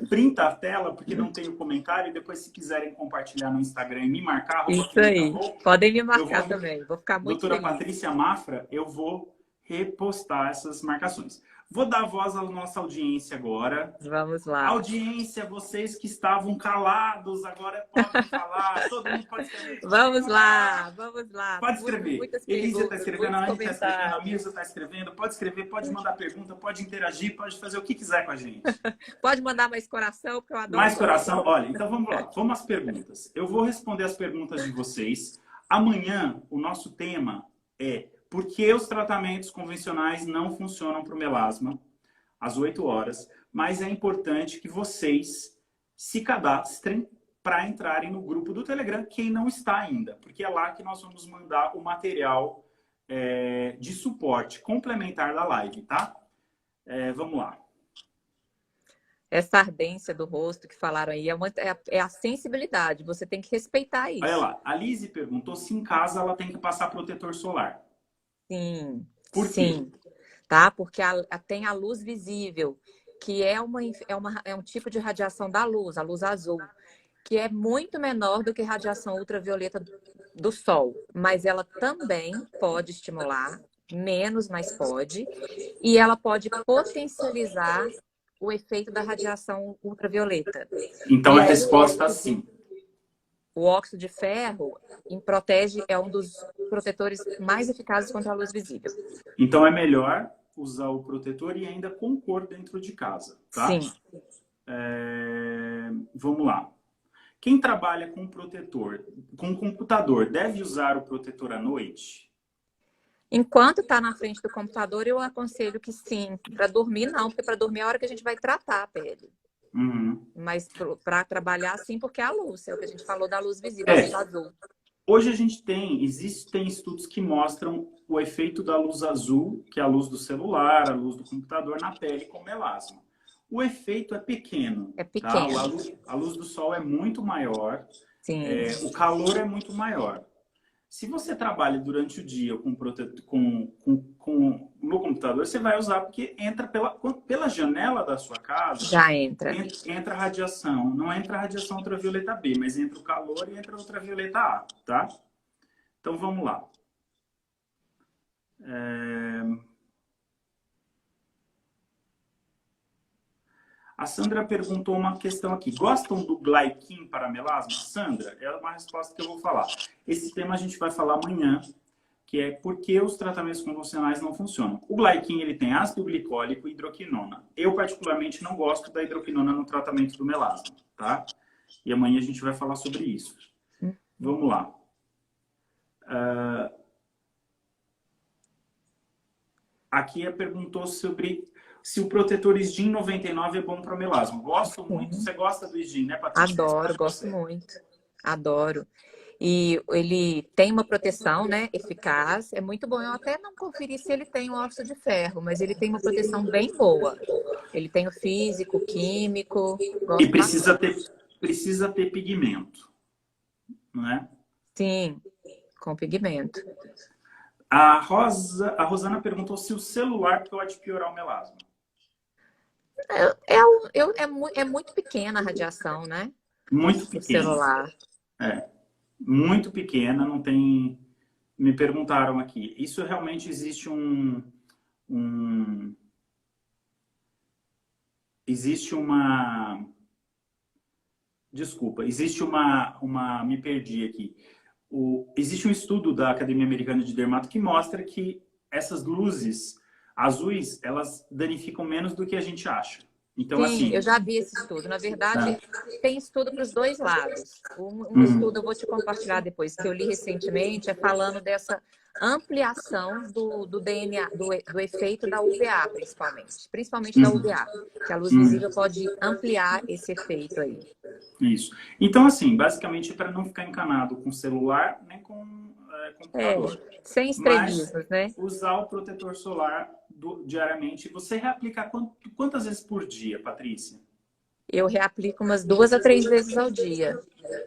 [SPEAKER 1] Printa a tela, porque não tem o comentário, e depois, se quiserem compartilhar no Instagram e me marcar,
[SPEAKER 2] Isso aí. Podem me
[SPEAKER 1] eu
[SPEAKER 2] marcar
[SPEAKER 1] vou,
[SPEAKER 2] também. Vou ficar muito
[SPEAKER 1] doutora
[SPEAKER 2] feliz.
[SPEAKER 1] Patrícia Mafra, eu vou repostar essas marcações. Vou dar voz à nossa audiência agora.
[SPEAKER 2] Vamos lá.
[SPEAKER 1] Audiência, vocês que estavam calados, agora podem falar. Todo mundo pode escrever.
[SPEAKER 2] Vamos lá, vamos lá.
[SPEAKER 1] Pode escrever.
[SPEAKER 2] Muitas
[SPEAKER 1] Elísia está
[SPEAKER 2] perguntas,
[SPEAKER 1] escrevendo,
[SPEAKER 2] muitos
[SPEAKER 1] a Anne está escrevendo, a
[SPEAKER 2] comentários.
[SPEAKER 1] Mirza está escrevendo. Pode escrever, pode mandar pergunta, pode interagir, pode fazer o que quiser com a gente.
[SPEAKER 2] Pode mandar mais coração, porque eu adoro
[SPEAKER 1] Mais coração?
[SPEAKER 2] coração.
[SPEAKER 1] Olha, então vamos lá. Vamos às perguntas. Eu vou responder as perguntas de vocês. Amanhã, o nosso tema é por que os tratamentos convencionais não funcionam para o melasma, às 8 horas. Mas é importante que vocês se cadastrem para entrarem no grupo do Telegram, quem não está ainda. Porque é lá que nós vamos mandar o material de suporte complementar da live, tá? Vamos lá.
[SPEAKER 2] Essa ardência do rosto que falaram aí é a sensibilidade. Você tem que respeitar isso.
[SPEAKER 1] Olha lá, a Lise perguntou se em casa ela tem que passar protetor solar.
[SPEAKER 2] Sim,
[SPEAKER 1] Por quê?
[SPEAKER 2] sim. Tá? Porque tem a luz visível, que é um tipo de radiação da luz, a luz azul, que é muito menor do que radiação ultravioleta do sol. Mas ela também pode estimular, menos, mas pode. E ela pode potencializar o efeito da radiação ultravioleta.
[SPEAKER 1] Então a resposta é sim.
[SPEAKER 2] O óxido de ferro é um dos protetores mais eficazes contra a luz visível.
[SPEAKER 1] Então é melhor usar o protetor e ainda com cor dentro de casa, tá?
[SPEAKER 2] Sim.
[SPEAKER 1] Vamos lá. Quem trabalha com protetor, com computador, deve usar o protetor à noite?
[SPEAKER 2] Enquanto está na frente do computador, eu aconselho que sim. Para dormir, não, porque para dormir é a hora que a gente vai tratar a pele.
[SPEAKER 1] Uhum.
[SPEAKER 2] Mas para trabalhar, sim, porque é a luz, é o que a gente falou da luz visível, a luz azul.
[SPEAKER 1] Hoje existem estudos que mostram o efeito da luz azul, que é a luz do celular, a luz do computador, na pele com melasma. O efeito é pequeno.
[SPEAKER 2] É pequeno.
[SPEAKER 1] Tá? A luz do sol é muito maior,
[SPEAKER 2] Sim.
[SPEAKER 1] O calor é muito maior. Se você trabalha durante o dia no computador, você vai usar porque entra pela janela da sua casa.
[SPEAKER 2] Já entra.
[SPEAKER 1] Entra a radiação. Não entra a radiação ultravioleta B, mas entra o calor e entra a ultravioleta A, tá? Então vamos lá. A Sandra perguntou uma questão aqui. Gostam do Glykin para melasma? Sandra, é uma resposta que eu vou falar. Esse tema a gente vai falar amanhã, que é por que os tratamentos convencionais não funcionam. O Glykin, ele tem ácido glicólico e hidroquinona. Eu, particularmente, não gosto da hidroquinona no tratamento do melasma, tá? E amanhã a gente vai falar sobre isso. Vamos lá. Aqui ela perguntou sobre se o protetor Sgin 99 é bom para melasma. Gosto muito. Você gosta do Sgin, né, Patrícia?
[SPEAKER 2] Adoro, gosto muito. Adoro. E ele tem uma proteção, né, eficaz. É muito bom. Eu até não conferi se ele tem o óxido de ferro, mas ele tem uma proteção bem boa. Ele tem o físico, o químico.
[SPEAKER 1] E precisa ter pigmento, não é? Sim,
[SPEAKER 2] com pigmento.
[SPEAKER 1] A Rosana perguntou se o celular pode piorar o melasma.
[SPEAKER 2] É muito pequena a radiação, né?
[SPEAKER 1] Muito pequena.
[SPEAKER 2] O celular.
[SPEAKER 1] Muito pequena, não tem... Me perguntaram aqui. Isso realmente existe existe uma... Desculpa, existe uma... Me perdi aqui. Existe um estudo da Academia Americana de Dermato que mostra que essas luzes azuis, elas danificam menos do que a gente acha. Então,
[SPEAKER 2] sim,
[SPEAKER 1] assim,
[SPEAKER 2] eu já vi esse estudo. Na verdade, tem estudo para os dois lados. Um estudo, eu vou te compartilhar depois, que eu li recentemente, é falando dessa ampliação do DNA, do efeito da UVA, principalmente da UVA, que a luz visível pode ampliar esse efeito aí.
[SPEAKER 1] Isso. Então, assim, basicamente, para não ficar encanado com celular, nem com computador.
[SPEAKER 2] Sem extremismos, né?
[SPEAKER 1] Usar o protetor solar diariamente. Você reaplica quantas vezes por dia, Patrícia?
[SPEAKER 2] Eu reaplico umas 2 a 3 vezes ao dia.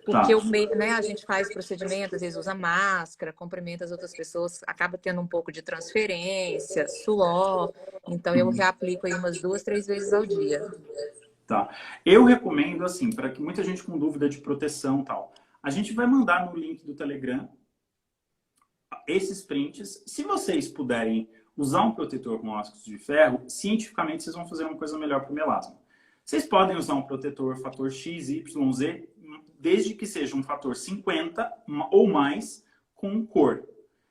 [SPEAKER 1] Tá.
[SPEAKER 2] Porque né, a gente faz procedimento, às vezes usa máscara, cumprimenta as outras pessoas, acaba tendo um pouco de transferência, suor. Então, eu reaplico aí umas 2, 3 vezes ao dia.
[SPEAKER 1] Tá. Eu recomendo, assim, para que muita gente com dúvida de proteção e tal, a gente vai mandar no link do Telegram esses prints. Se vocês puderem usar um protetor com óxido de ferro, cientificamente vocês vão fazer uma coisa melhor para o melasma. Vocês podem usar um protetor fator X, Y, Z, desde que seja um fator 50 ou mais com cor.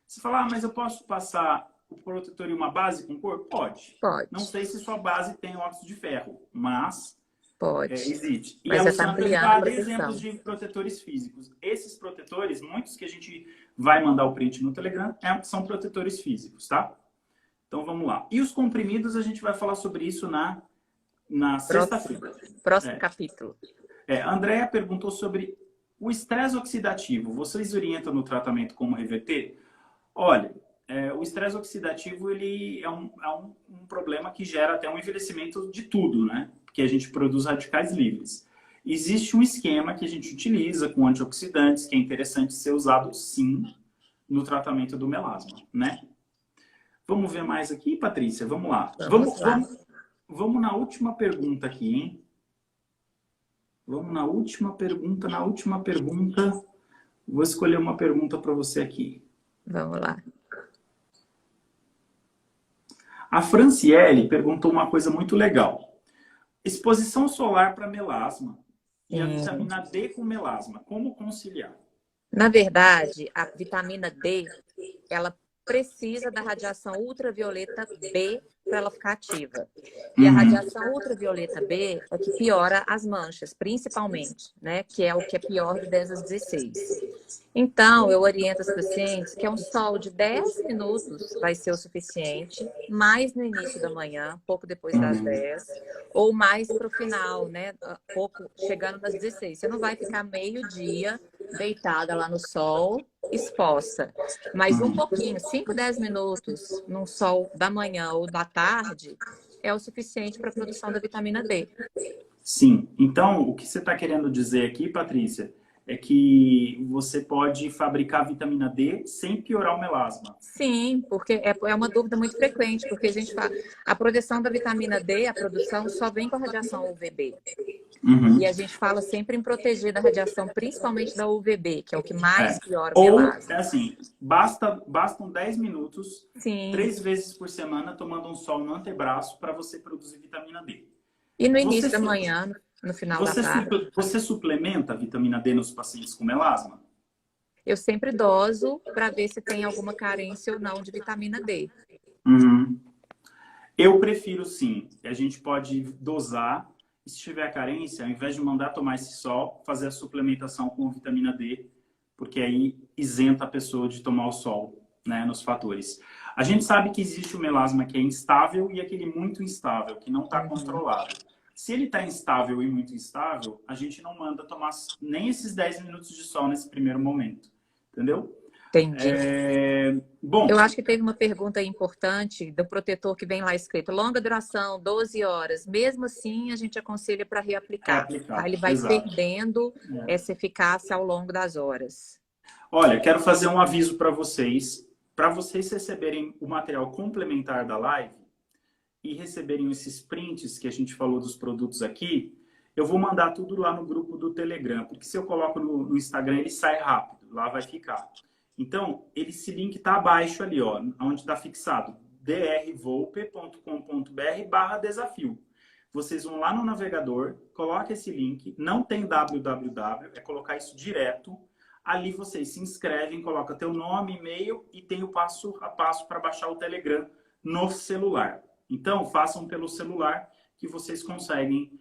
[SPEAKER 1] Você fala, ah, mas eu posso passar o protetor em uma base com cor? Pode.
[SPEAKER 2] Pode.
[SPEAKER 1] Não sei se sua base tem óxido de ferro, mas
[SPEAKER 2] pode.
[SPEAKER 1] existe. E
[SPEAKER 2] Mas
[SPEAKER 1] é
[SPEAKER 2] já tá
[SPEAKER 1] usando
[SPEAKER 2] ampliando a
[SPEAKER 1] vários
[SPEAKER 2] proteção.
[SPEAKER 1] exemplos de protetores físicos. Esses protetores, muitos que a gente vai mandar o print no Telegram, são protetores físicos, tá? Então vamos lá. E os comprimidos, a gente vai falar sobre isso na sexta-feira.
[SPEAKER 2] Próximo capítulo.
[SPEAKER 1] A Andrea perguntou sobre o estresse oxidativo. Vocês orientam no tratamento como reverter? Olha, o estresse oxidativo ele é um problema que gera até um envelhecimento de tudo, né? Porque a gente produz radicais livres. Existe um esquema que a gente utiliza com antioxidantes, que é interessante ser usado, sim, no tratamento do melasma, né? Vamos ver mais aqui, Patrícia? Vamos lá. Vamos na última pergunta aqui, hein? Vamos na última pergunta. Vou escolher uma pergunta para você aqui.
[SPEAKER 2] Vamos lá.
[SPEAKER 1] A Franciele perguntou uma coisa muito legal. Exposição solar para melasma e a vitamina D com melasma. Como conciliar?
[SPEAKER 2] Na verdade, a vitamina D, ela precisa da radiação ultravioleta B para ela ficar ativa. E a radiação ultravioleta B é que piora as manchas, principalmente, né? Que é o que é pior de 10 às 16. Então, eu oriento as pacientes que um sol de 10 minutos vai ser o suficiente, mais no início da manhã, pouco depois das 10, ou mais para o final, né? Pouco chegando das 16. Você não vai ficar meio-dia deitada lá no sol, exposta. Mas um pouquinho, 5, 10 minutos num sol da manhã ou da tarde é o suficiente para a produção da vitamina D.
[SPEAKER 1] Sim. Então, o que você está querendo dizer aqui, Patrícia, é que você pode fabricar vitamina D sem piorar o melasma.
[SPEAKER 2] Sim, porque é uma dúvida muito frequente, porque a gente fala, a produção da vitamina D, a produção só vem com a radiação UVB. E a gente fala sempre em proteger da radiação, principalmente da UVB, que é o que mais piora o melasma.
[SPEAKER 1] Ou, assim, bastam 10 minutos,
[SPEAKER 2] Sim.
[SPEAKER 1] 3 vezes por semana, tomando um sol no antebraço para você produzir vitamina D.
[SPEAKER 2] E no início da manhã, no final da tarde.
[SPEAKER 1] Você suplementa a vitamina D nos pacientes com melasma?
[SPEAKER 2] Eu sempre doso para ver se tem alguma carência ou não de vitamina D.
[SPEAKER 1] Eu prefiro sim. A gente pode dosar. E se tiver carência, ao invés de mandar tomar esse sol, fazer a suplementação com vitamina D, porque aí isenta a pessoa de tomar o sol, né, nos fatores. A gente sabe que existe o melasma que é instável e aquele muito instável, que não está controlado. Se ele está instável e muito instável, a gente não manda tomar nem esses 10 minutos de sol nesse primeiro momento. Entendeu?
[SPEAKER 2] Entendi.
[SPEAKER 1] Bom,
[SPEAKER 2] eu acho que teve uma pergunta importante do protetor que vem lá escrito longa duração, 12 horas. Mesmo assim, a gente aconselha para reaplicar. Tá? Ele vai perdendo essa eficácia ao longo das horas.
[SPEAKER 1] Olha, quero fazer um aviso para vocês receberem o material complementar da live e receberem esses prints que a gente falou dos produtos aqui, eu vou mandar tudo lá no grupo do Telegram, porque se eu coloco no Instagram, ele sai rápido, lá vai ficar. Então, esse link está abaixo ali, ó, onde está fixado, drvolpe.com.br/desafio. Vocês vão lá no navegador, coloca esse link, não tem www, é colocar isso direto. Ali vocês se inscrevem, coloca teu nome, e-mail e tem o passo a passo para baixar o Telegram no celular. Então, façam pelo celular que vocês conseguem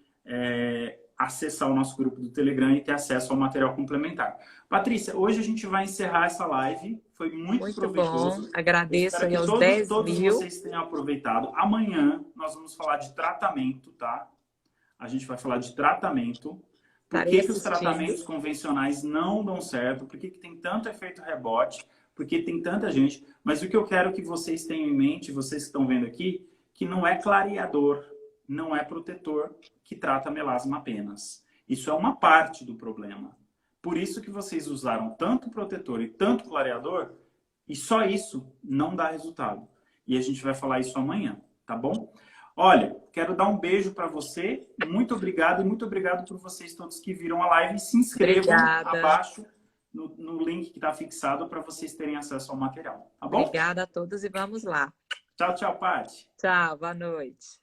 [SPEAKER 1] acessar o nosso grupo do Telegram e ter acesso ao material complementar. Patrícia, hoje a gente vai encerrar essa live. Foi muito proveitoso.
[SPEAKER 2] Bom. Agradeço aí aos
[SPEAKER 1] todos
[SPEAKER 2] 10 mil.
[SPEAKER 1] vocês tenham aproveitado. Amanhã nós vamos falar de tratamento, tá? A gente vai falar de tratamento. Por que os tratamentos convencionais não dão certo? Por que tem tanto efeito rebote? Por que tem tanta gente? Mas o que eu quero que vocês tenham em mente, vocês que estão vendo aqui, que não é clareador. não é protetor que trata melasma apenas. Isso é uma parte do problema. Por isso que vocês usaram tanto protetor e tanto clareador, e só isso não dá resultado. E a gente vai falar isso amanhã, tá bom? Olha, quero dar um beijo para você. Muito obrigado e muito obrigado por vocês todos que viram a live. Se inscrevam abaixo no link que está fixado para vocês terem acesso ao material, tá bom?
[SPEAKER 2] Obrigada a todos e vamos lá.
[SPEAKER 1] Tchau, tchau, Paty.
[SPEAKER 2] Tchau, boa noite.